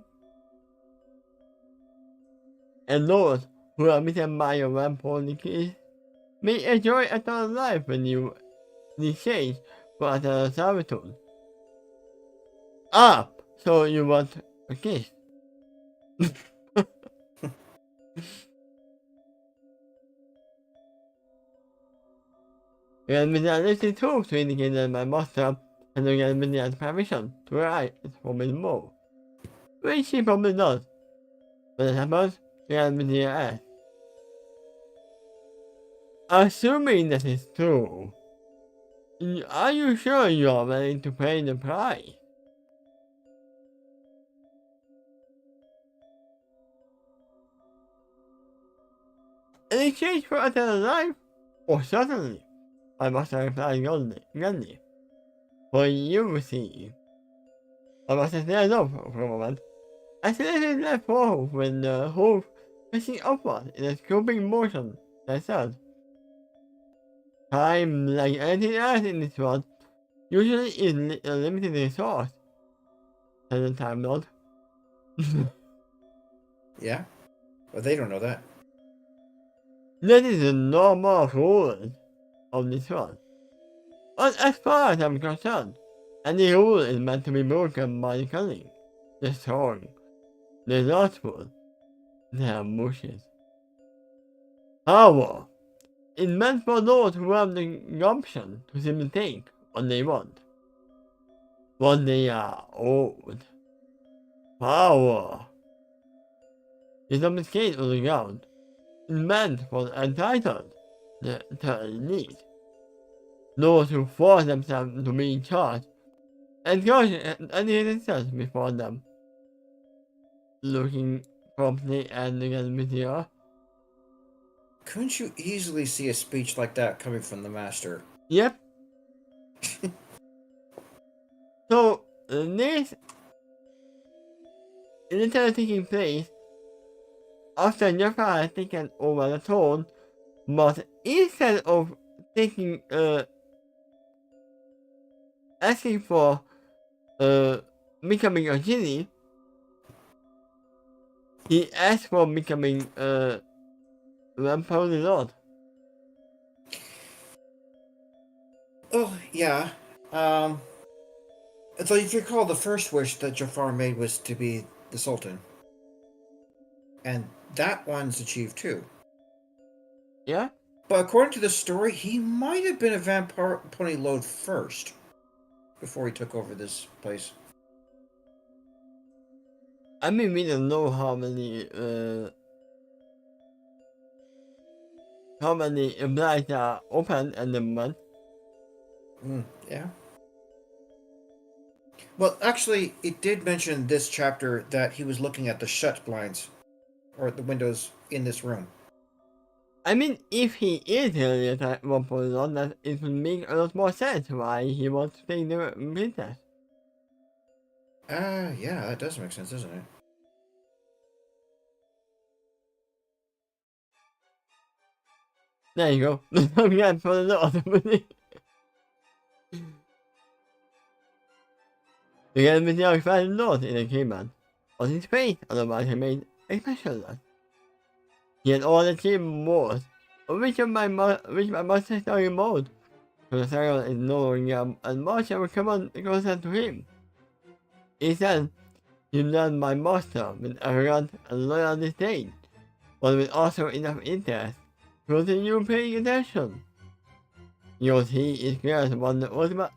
And those who are bitten by your man-pony kiss may enjoy eternal life when you exchange for eternal servitude. Ah! So you want a kiss? and with a little tool to indicate that my master has given me the permission to write for me more. Which he probably does. When it happens, he has me the ass. Assuming that is true, are you sure you are willing to pay the price? In exchange for eternal life? Oh, certainly, I must reply gladly. For you see, I must stand up for a moment. I slightly left forward when the hoof facing upward in a scooping motion. I said, time, like anything else in this world, usually is a limited resource, said the Time Lord. Yeah? But they don't know that. That is the normal rule of this world. But as far as I'm concerned, any rule is meant to be broken by the cunning, the strong, the lustful, the ambitious. Power is meant for those who have the gumption to simply take what they want. When they are old. Power is confiscated on the ground. It's meant for the entitled, the elite. Those who force themselves to be in charge and cautious any themselves before them. Looking promptly at the video. Couldn't you easily see a speech like that coming from the master? Yep. So, this is taking place after Jafar has taken over the throne, but instead of taking, asking for, becoming a genie, he asked for becoming, Vampire Lord. Oh, yeah. So if you recall, the first wish that Jafar made was to be the Sultan. And that one's achieved too. Yeah? But according to the story, he might have been a vampire pony load first, before he took over this place. I mean, we don't know how many blights are open at the moment. Yeah. Well, actually, it did mention this chapter that he was looking at the shut blinds, or the windows in this room. I mean, if he is really a Vampire Lord, that it would make a lot more sense why he wants to take the princess. Yeah, that does make sense, doesn't it? There you go. I'm for the Lord. The game with the excited Lord in the keyman. On his face, otherwise he made expressionless. He had all the team modes, which my master story mode. So the circle is no longer as much of a command closer to him. Instead, he learned my master with arrogant and loyal disdain, but with also enough interest to continue paying attention. Because he is curious about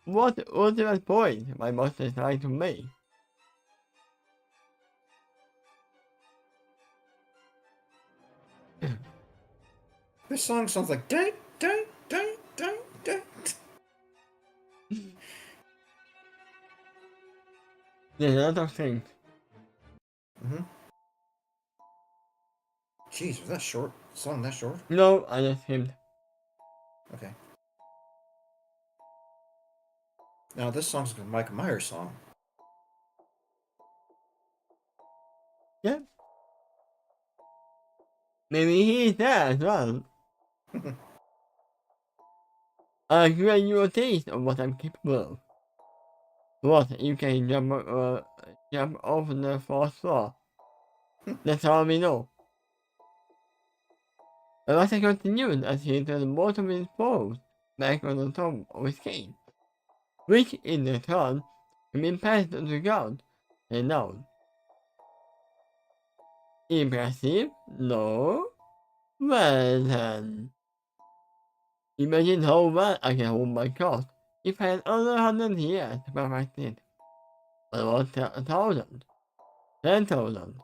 what ultimate point my master is trying to make. This song sounds like dun dun dun dun dun. There's a lot of things. Jeez, was that short? Song that short? No, I just him. Okay. Now this song's a Mike Myers song. Yeah. Maybe he's there as well. I'll give you a taste of what I'm capable of. What, you can jump off the fourth floor? That's all we know. The master continued as he entered the bottom of his foes back on the top of his cane, which in return had been passed to the ground and down. Impressive? No? Well then. Imagine how well I can hold my cards if I had another 100 years to perfect it. What about 1,000? 10,000?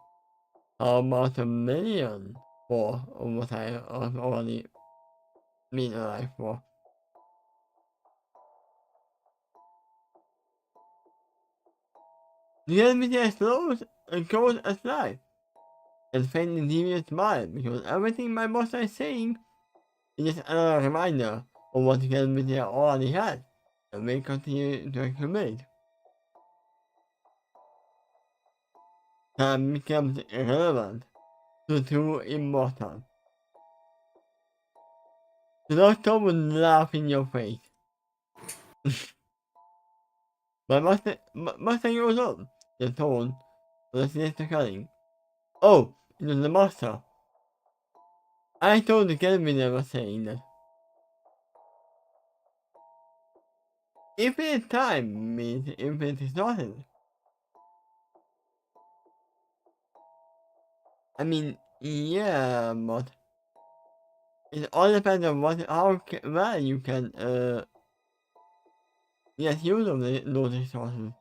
How about a million for what I have already been alive for? The enemy slows and goes as life, and faintly devious smile because everything my boss is saying is just another reminder of what the enemy already has and may continue to accumulate. Time becomes irrelevant to true immortal. The doctor would laugh in your face. My master goes on, the tone was cutting. Oh, it was the master. I told the Kelvin I was saying that. Infinite time means infinite resources. I mean, yeah, but it all depends on how well you can, get use of those resources.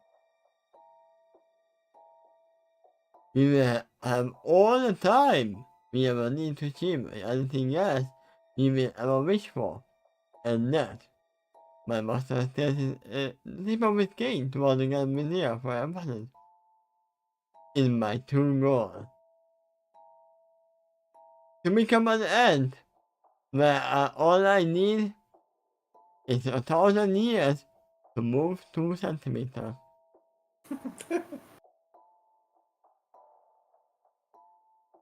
We will have all the time we ever need to achieve anything else we will ever wish for, and that, my master says, is a tip of his cane toward the Galmania for emphasis. Is my true goal. To become an ant, where all I need is 1,000 years to move 2 centimeters.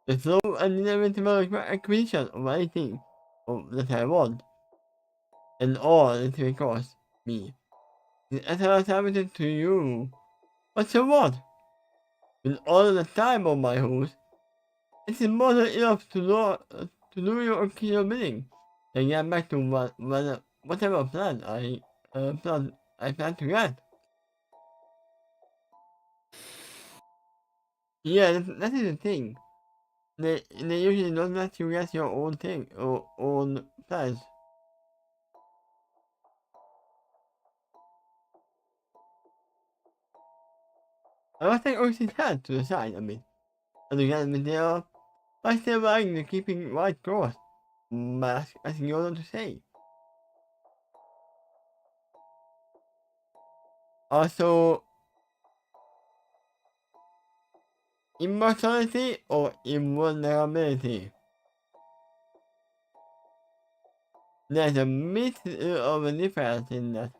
The slow and inevitable acquisition of anything that I want, and all it will cost me, is eternal servitude to you. But so what? With all the time on my hands, it is more than enough to do your occasional bidding, and get back to whatever plan I plan to get. Yeah, that is the thing. They usually don't let you get your own thing or own plans. I must take Oxy's hand to the side a bit, and again they are by still lying to keeping white cross, mask as you know to say. Also, immortality or invulnerability. There's a bit of a difference in that.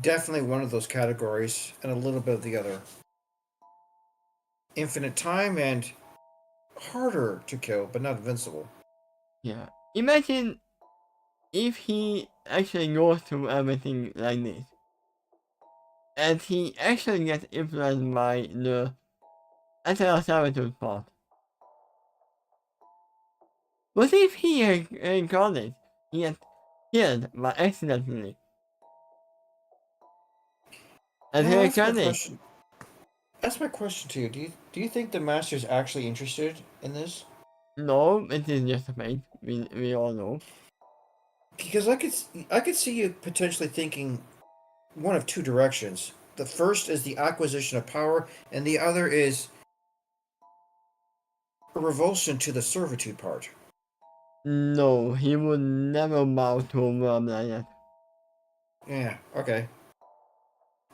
Definitely one of those categories, and a little bit of the other. Infinite time and harder to kill, but not invincible. Yeah. Imagine if he actually goes through everything like this, and he actually gets influenced by the anti-servitude part. What if he incarnates, he gets killed by accidentally, and he Now that's my incarnates? question. That's my question to you. Do you think the master's actually interested in this? No, it is just a fate. We all know. Because I could see you potentially thinking one of two directions. The first is the acquisition of power, and the other is a revulsion to the servitude part. No, he would never bow to a worm like that. Yeah, okay.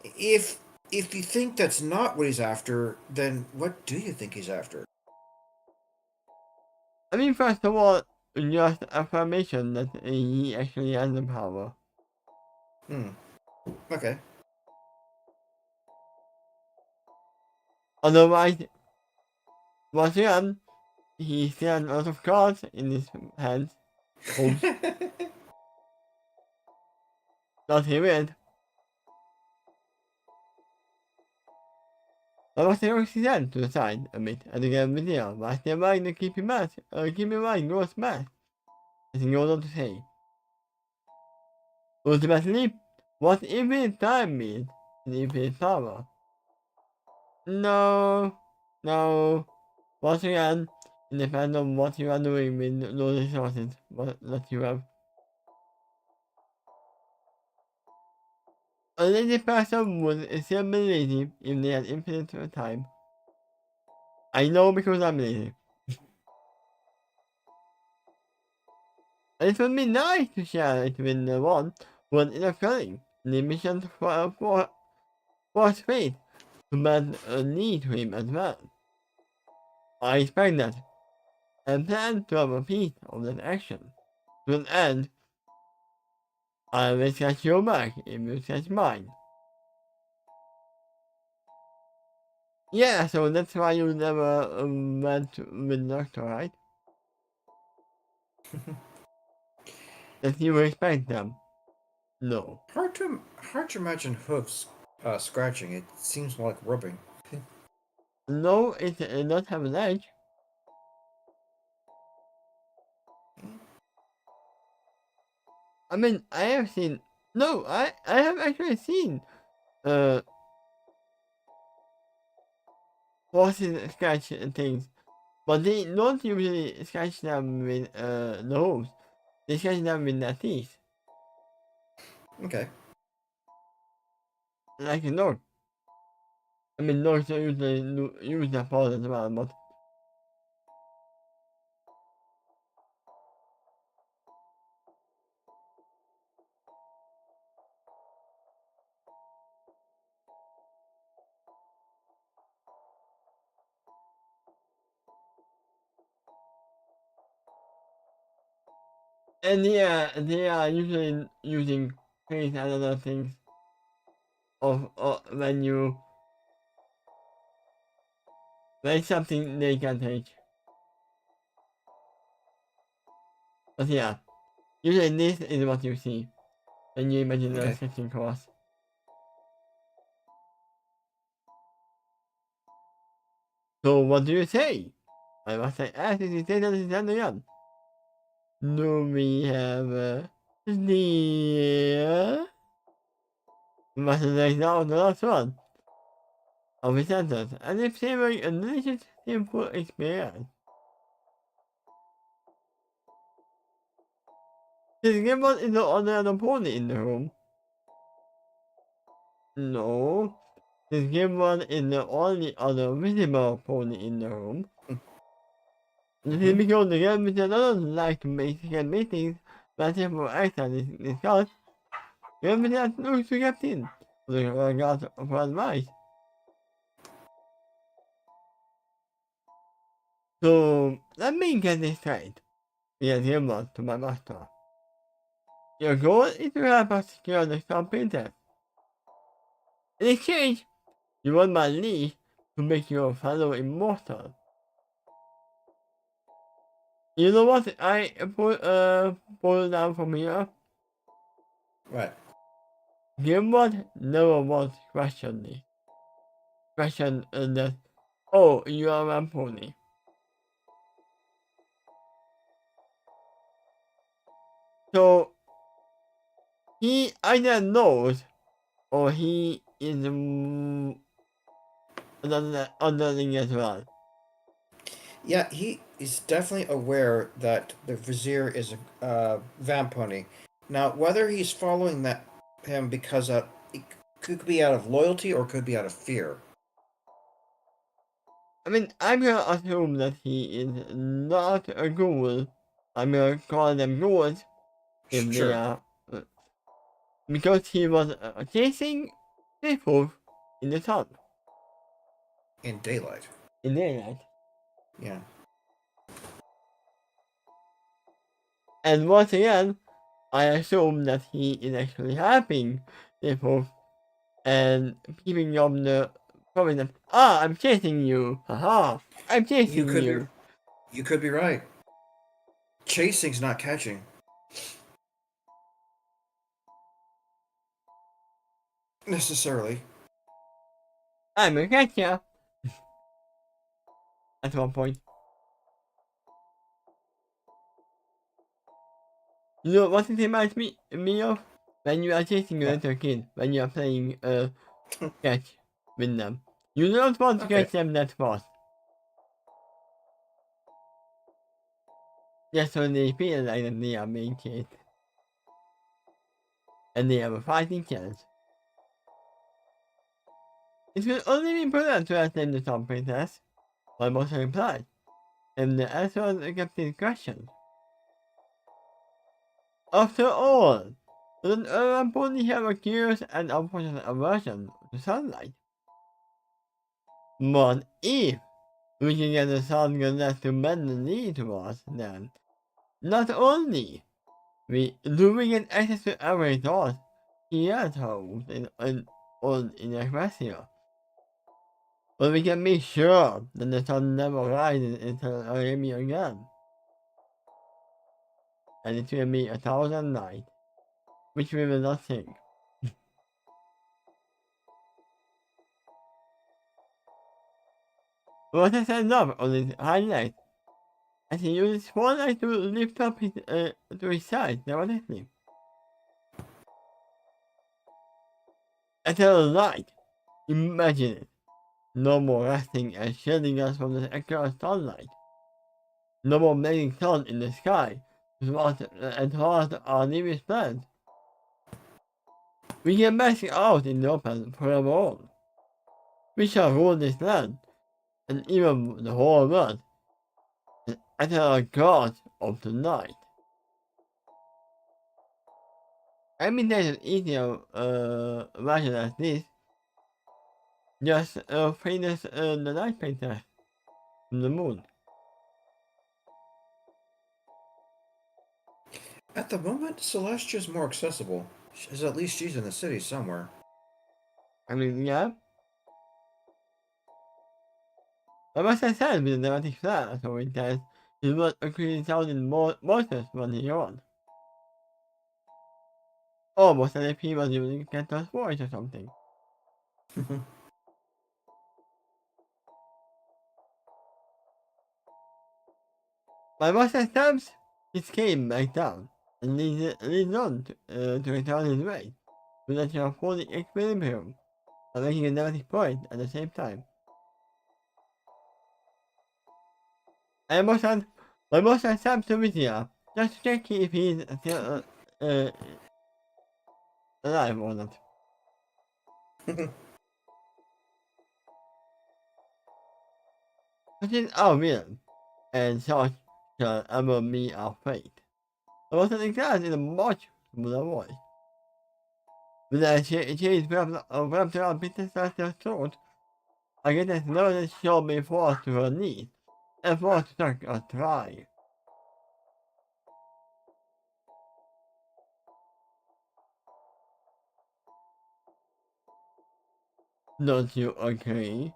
If you think that's not what he's after, then what do you think he's after? I mean, first of all, just affirmation that he actually has the power. Hmm. Okay. Otherwise, once again, he still has a lot of cards in his hands. Oops, not he will. I must take his hand to the side a bit at the end of the video, but I still mind to keep in mind Ghost Mask, as he goes on to say. Ultimately, what infinite time means in infinite power. No, no. Once again, It depends on what you are doing with those resources that you have. A lazy person would still be lazy if they had infinite time. I know because I'm lazy. And it would be nice to share it with the one who is occurring the mission for space, but a need to him as well. I expect that, and plan to have a piece of that action. To an end, I will scratch your back if you scratch mine. Yeah, so that's why you never went with Doctor, right? That you expect them. No. Hard to imagine hooves scratching. It seems more like rubbing. No, it does not have an edge. I mean, I have seen. No, I have actually seen horses scratch things, but they don't usually scratch them with the hooves. They scratch them with their teeth, Okay. like a dog. I mean, dogs don't usually use their paws as well, but and yeah, they are usually using cranes and other things of when something they can take. But yeah, usually this is what you see when you imagine a Okay. sketching course. So what do you say? I must say, as it is stated again. Do we have the must select now the last one of the sentence, and if savoring a delicious simple experience. This gibbon is the only other pony in the room. No. This gibbon is the only other visible pony in the room. This is because the game doesn't like to make secret meetings that simple action is discussed. Game has looks to get in. The regard for advice. So let me get this straight. Yes, gibbon to my master. Your goal is to help us secure the Storm Princess. In exchange, you want my leash to make your fellow immortal. You know what I pull down from here? What? Gilbert never once questioned me. Questioned that, oh, you are my pony. So, he either knows or he is underling as well. Yeah, he is definitely aware that the Vizier is a vamp pony. Now, whether he's following him because it could be out of loyalty or could be out of fear. I mean, I'm gonna assume that he is not a ghoul. I'm gonna call them ghouls if they Sure. are. Because he was chasing people in the sun, In daylight. in daylight. Yeah. And once again, I assume that he is actually helping people and keeping up the promise that, I'm chasing you. Haha, I'm You chasing could be you. you could be right. Chasing's not catching. Necessarily. I'm a catcher. At one point. You know what it reminds me of? When you are chasing a What? little kid, when you are playing catch with them. You don't want to Okay. catch them that fast. Just when they feel like that they are being chased. And they have a fighting chance. It will only be prudent to ask them the top princess, Barbossa replied, and the answer was a captain's question. After all, doesn't everyone pony have a curious and unfortunate aversion to sunlight? But if we can get the sun goddess to bend the knee to us, then not only do we get access to every thought he has held in Equestria, but we can be sure that the sun never rises into Arabia again. And it will be 1,000 nights, which we will not sing. Water stands up on his hind legs as he uses one eye to lift up to his side dramatically. Eternal light! Imagine it! No more resting and shielding us from the extra sunlight. No more making sun in the sky and towards our nearest planet. We can bask out in the open forever. We shall rule this land, and even the whole world, as a god of the night. I mean, there's an easier version as this. Just famous the night princess from the moon. At the moment, Celestia's more accessible. At least she's in the city somewhere. I mean, yeah. But what I said with the dramatic flash, so it says, he was actually sounding more voices when he on. Almost as if he was using Kento's voice or something. My master stamps his cane back down and leads on to return his way, with that you are fully equilibrium, but making a dramatic point at the same time. My master stamps to Vizia, just to check if he's still alive or not. This is our villain, and such shall ever be our fate. I was an class in a much smoother voice. With a chase wrapped around Peter Celestial's throat, I get as nervous shall be forced to her knees, and forced to suck a try. Don't you agree?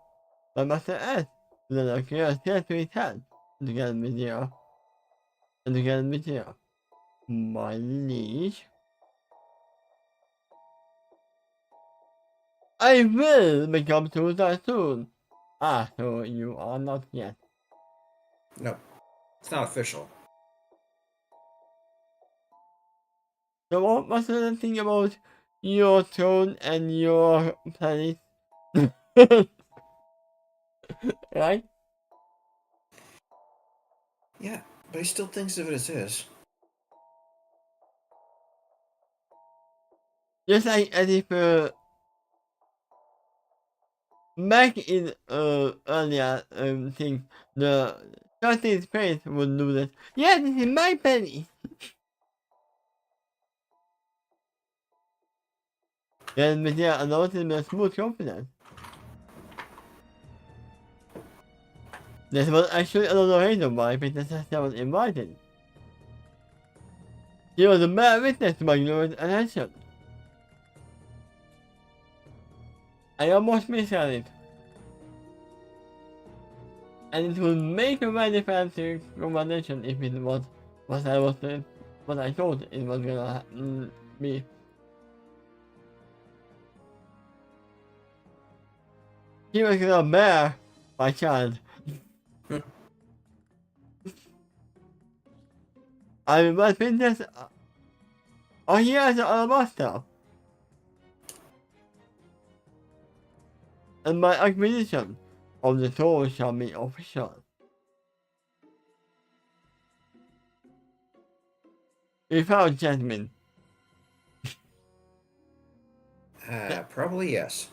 My master asked, with an curious stare to his hand, and again with you. And again with you. My liege. I will become suicide soon. Ah, so you are not yet. No, it's not official. So what was the thing about your throne and your planet? Right? Yeah, but he still thinks of it as his. Just like as if back in earlier thing, the Justice Face would do this. Yeah, this is my penny. Then with their announcing the smooth confidence. This was actually another reason why Princess Cecilia was invited. She was a bad witness to my glorious attention. I almost misread it. And it would make a very fancy conversation if it was what I thought it was gonna be. He was gonna bear my child. I was Princess. Oh, he has an alabaster. And my acquisition of the soul shall be official. without Jasmine. Probably yes.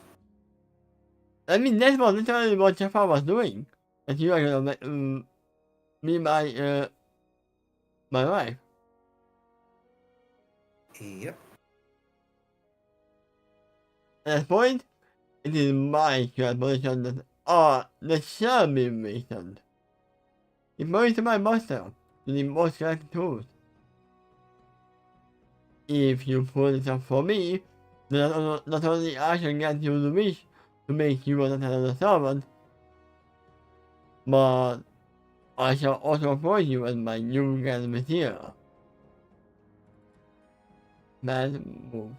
I mean, that's what literally what Jafar was doing. And you are gonna be my wife. Yep. At that point, it is my collaboration that shall be mentioned. It points to my master, to the most correct tools. If you pull it up for me, then not only I shall grant you the wish to make you another servant, but I shall also appoint you as my new grand vizier. Bad move.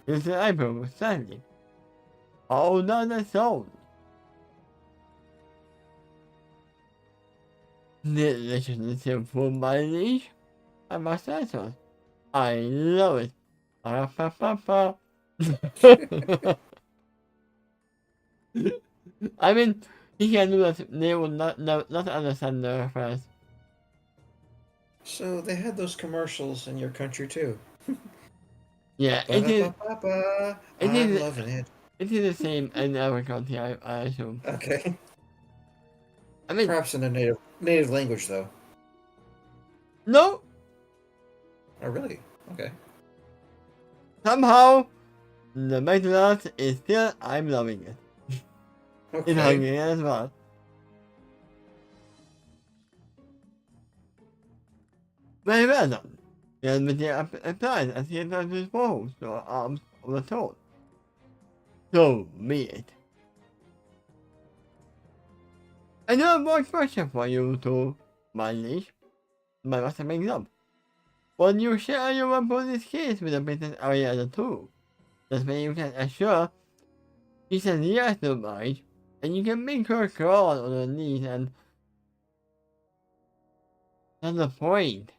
It's an eyebrow, sadly. Oh, not a soul. Delicious for my liege. I must answer. I love it. Pa, pa, pa, pa. I mean, he can do that. They will not understand the reference. So they had those commercials in your country too. Yeah, it is. Ba-da-ba-ba-ba. It I'm is. loving it. It is the same in every country, I assume. Okay. I mean, Perhaps in a native language though. no. Oh really? Okay. Somehow, the McDonald's is still. I'm loving it. In Okay. Hungary as well. Very well done. And with the applies as he enters his balls to the arms of the sword. So be it. I have one question for you to my niece, my master makes up. Will you share your opponent's case with the business area too? This way you can assure he says yes to marriage, and you can make her crawl on her knees and that's the point.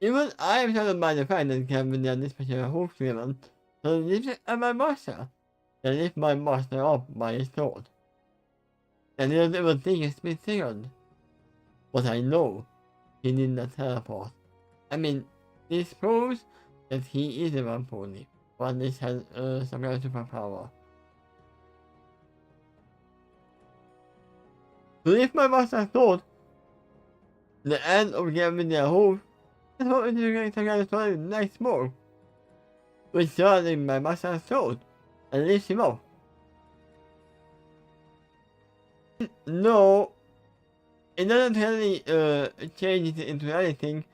Even I am troubled by the fact that Kevin and this particular hoofsman so lives at my master. They lift my master up by his sword. And it will take a split second. But I know he did not teleport. I mean, this proves that he is a vampire. One this has some kind of superpower. To lift my master's sword, the end of giving their hoof, that's what integrates together next move. Which surrounding my master's sword and lifts him up. No, it doesn't really change it into anything,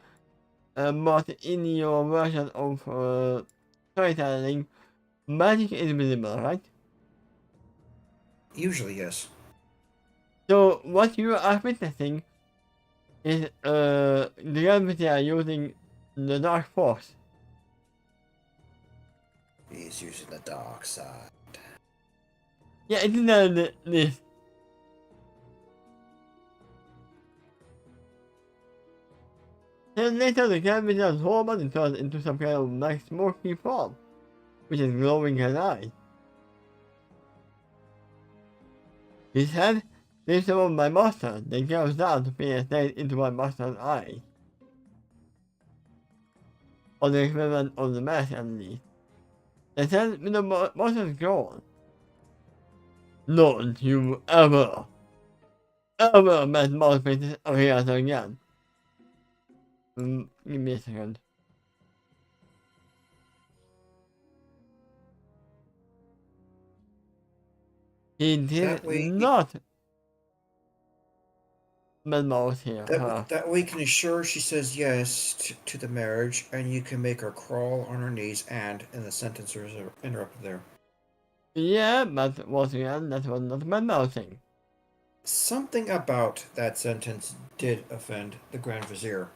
but in your version of storytelling, magic is visible, right? Usually yes. So what you are witnessing is the gravity are using the dark force. He's using the dark side. Yeah, it's not this. Then later the gravity transforms itself into some kind of like smoky form, which is glowing his eyes. His head lifts above my master, then goes down to penetrate into my master's eye. Or the equivalent of the mask at least. And then when the master's gone, don't you ever met mouse faces appear again. Give me a second. He did That way, not met mouse here. that way you can ensure she says yes to the marriage, and you can make her crawl on her knees. And in the sentence there's an interrupted there. Yeah, but once again, that was not met mousing. Something about that sentence did offend the Grand Vizier.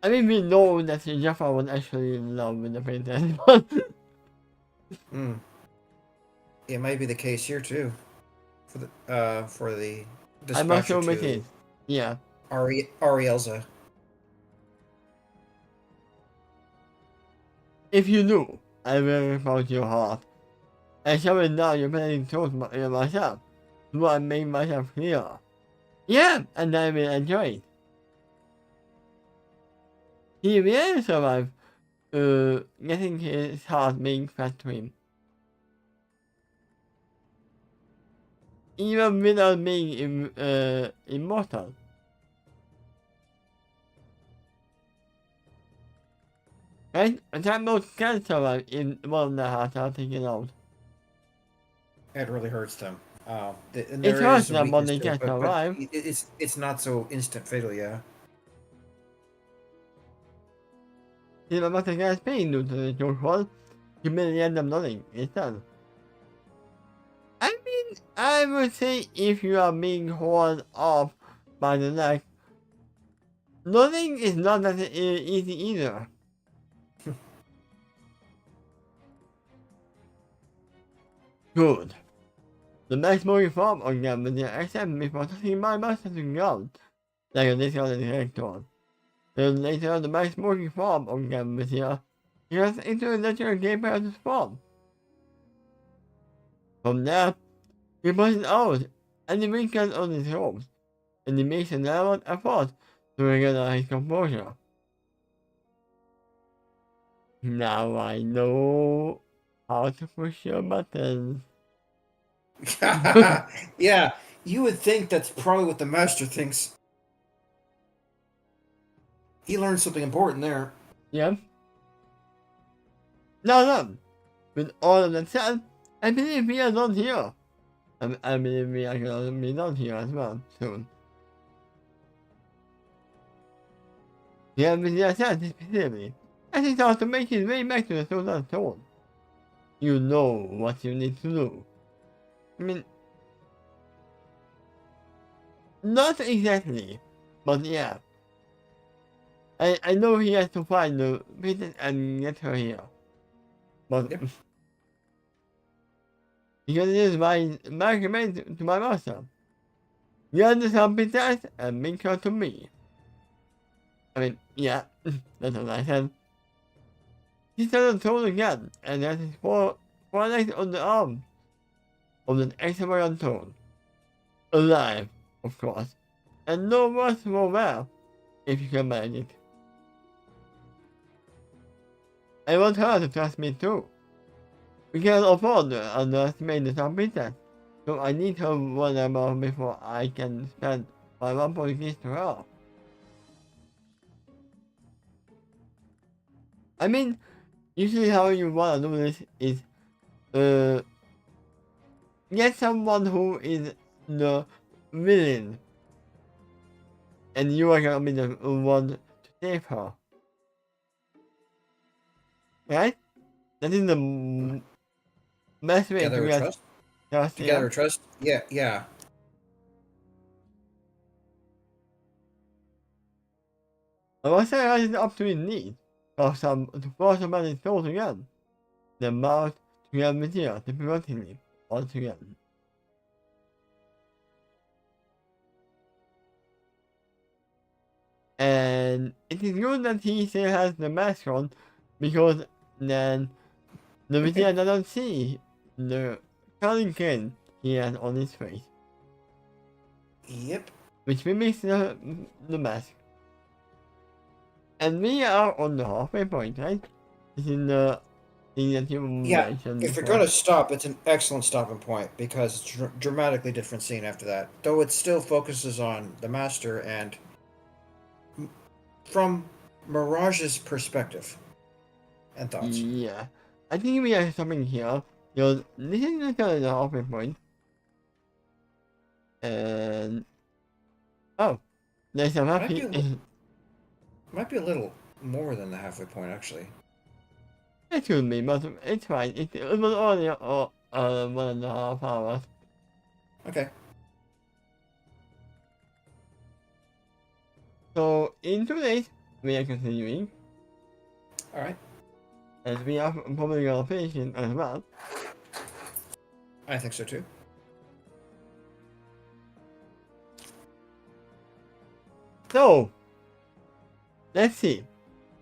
I mean, we know that Jaffa was actually in love with the princess. It might be the case here too. For the I'm not sure dispatcher it is. to Yeah. Arielza. If you knew, I will report your heart. And show it now you're planning towards myself. So I made myself clear. Yeah, and I will enjoy it. He will survive, getting his heart being fed to him. Even without being immortal. Right? And that boat can survive in one of the hearts are taken out. It really hurts them. And It there hurts is a them, but weakness they to can it, but survive. it's not so instant fatal, yeah. See, but the guy's being due to the shortfall, you may end up nothing. It's done. I mean, I would say if you are being hauled off by the neck, nothing is not that easy either. Good. The next moving form again with the except before touching my master to ground, like a little director. Then later the next moving form again with the just into the natural game of the form. From there, he puts it out, and he wrinkles on his hopes, and he makes an elaborate effort to regain his composure. Now I know how to push your buttons. Yeah, you would think that's probably what the master thinks. He learned something important there. Yep. Now, with all of that said, I believe we are done here. I believe we are going to be done here as well soon. Yeah, with that said, specifically, as he starts to make his way back to the Sultan's throne, you know what you need to do. I mean, not exactly, but yeah. I know he has to find the princess and get her here. But Yep. because it is my command to my master. Get this princess and bring her to me. I mean, yeah, that's what I said. He started told again, and that is four legs on the arm of an excellent tone. Alive, of course, and no worse for wear, if you can manage it. I want her to trust me too. We cannot afford to underestimate the Sun Princess, so I need her whatever before I can spend my 1.6 to her. I mean, usually how you wanna do this is, get someone who is the villain, and you are gonna be the one to save her. Right? That is the best way to Together or get trust? trust, Together yeah? or trust? Yeah, yeah. I must say that is up to his need, for some to force somebody's soul again. The mouth to get material to prevent him altogether. And it is good that he still has the mask on, because then the visual doesn't see the cunning grin he has on his face, Yep. which mimics the mask. And we are on the halfway point, right? This is the thing that you Yeah, mentioned if you're before. gonna stop, it's an excellent stopping point because it's dramatically different scene after that. Though it still focuses on the master and from Mirage's perspective and thoughts. Yeah. I think we are stopping here, because this is the halfway point. And oh, there's a map Might be here. a might be a little more than the halfway point actually. It should be, but it's fine. It was only 1.5 hours. Okay. So in 2 days, we are continuing, All right. and we are probably gonna finish it as well. I think so too. So, let's see.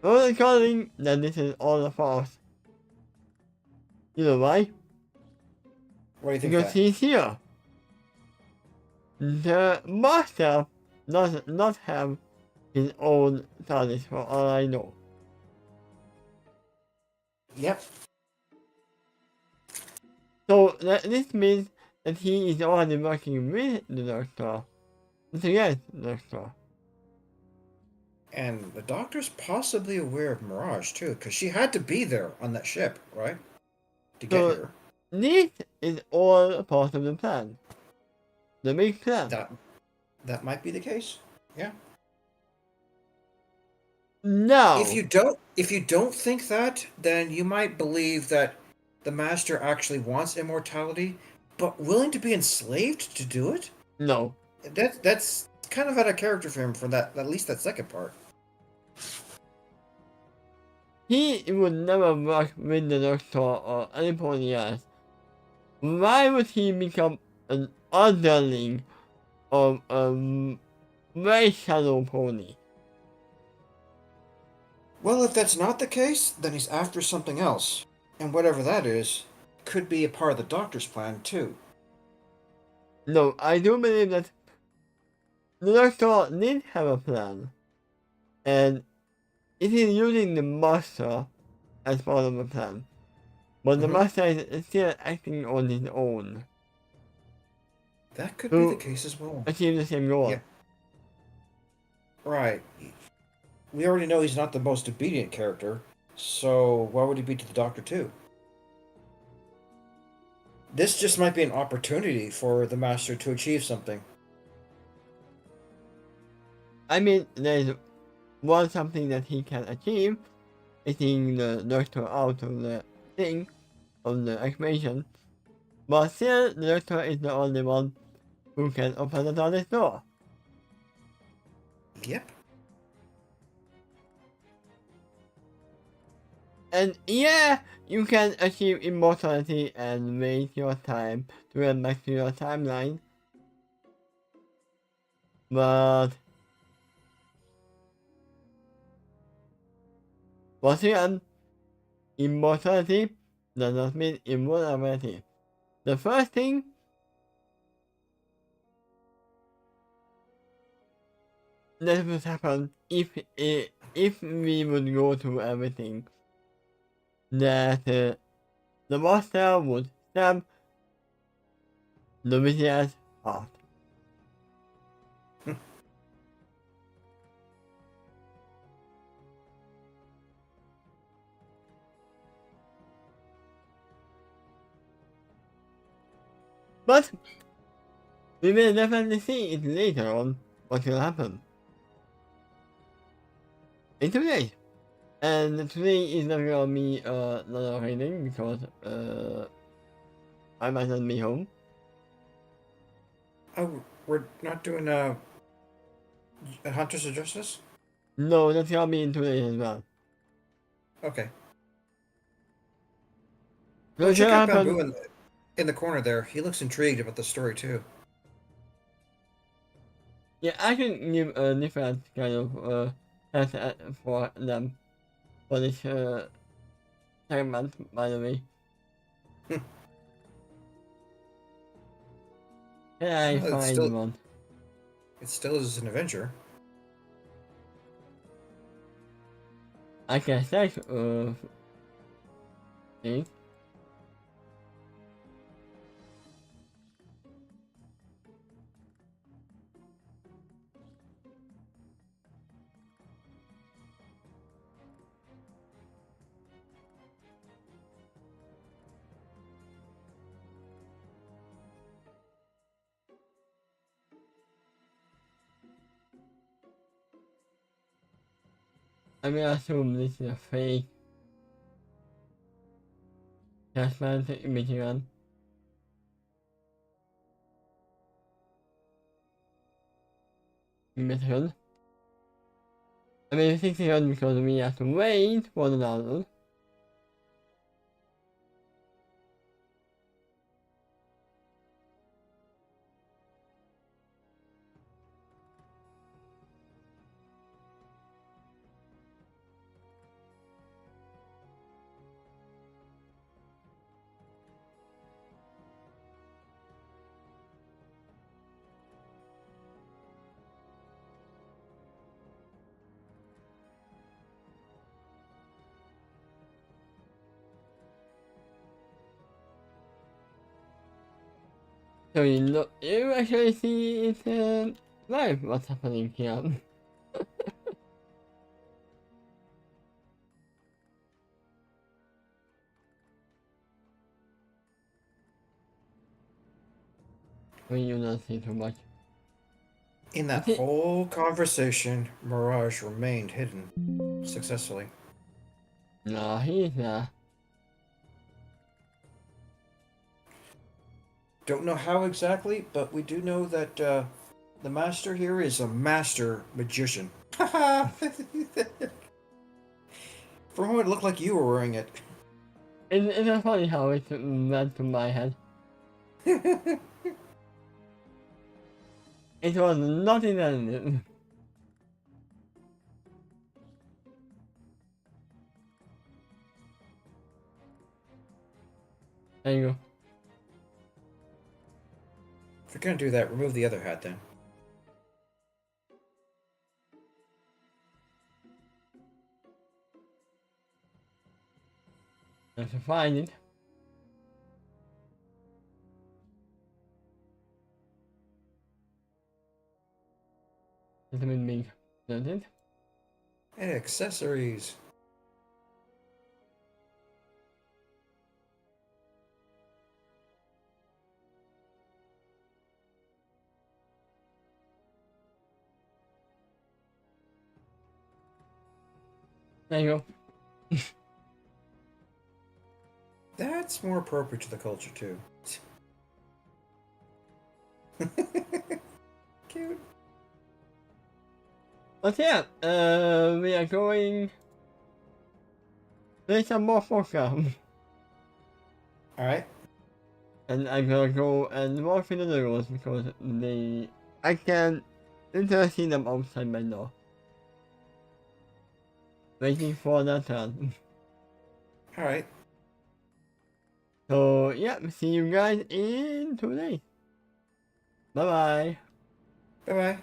We're recording that this is all a farce. You know why? What do you think? Because That? he's here. The master does not have his own TARDIS for all I know. Yep. So this means that he is already working with the Doctor. Yes, Doctor. And the Doctor's possibly aware of Mirage too, because she had to be there on that ship, right? To get So here. this is all part of the plan. The big plan. That might be the case. Yeah. Now, If you don't think that, then you might believe that the Master actually wants immortality, but willing to be enslaved to do it? no. That's kind of out of character for him for that, at least that second part. He would never work with the Doctor or anybody else. Why would he become an underling of a very shallow pony? Well, if that's not the case, then he's after something else. And whatever that is, could be a part of the Doctor's plan too. No, I do believe that the Doctor did have a plan, and it is using the Master as part of the plan. But the Hmm. Master is still acting on his own That could be the to case as well. achieve the same goal. Yeah, right. We already know he's not the most obedient character, so why would he be to the Doctor too? This just might be an opportunity for the Master to achieve something. I mean, there's one something that he can achieve, getting the Doctor out of the thing, of the explanation. But still, the Doctor is the only one who can open the TARDIS door. Yep. And yeah, you can achieve immortality and wait your time to get back to your timeline. But once again, immortality does not mean invulnerability. The first thing that would happen if we would go through everything, that the master would stab the wizard's heart. But we will definitely see it later on what will happen. In 2 days. And today is not gonna be another reading because I might not be home. Oh, we're not doing a Hunters of Justice? No, that's gonna be in 2 days as well. Okay. So Well, it's gonna check out Bamboo happen. in the corner there. He looks intrigued about the story too. Yeah, I can give a different kind of test for them for this segment, by the way. Can I Well, find one? it still is an adventure. I can search things. I'm gonna assume this is a fake transparent imaging one. Method. I mean, 60 because we have to wait for the download. So you actually see it live what's happening here. When you don't see too much. In that whole conversation, Mirage remained hidden successfully. No, he's Don't know how exactly, but we do know that the master here is a master magician. Haha! For a moment, it looked like you were wearing it. It's funny how it went to my head. It was not intended. There you go. If you're gonna do that, remove the other hat then. I have to find it. It's a bit big, doesn't it? Hey, accessories. There you go. That's more appropriate to the culture too. Cute. But yeah, we are going. There's some more program. Alright. And I'm gonna go and walk through the doors because I can literally see them outside my door. Waiting for their turn. Alright. So yeah, see you guys in 2 days. Bye bye. Bye bye.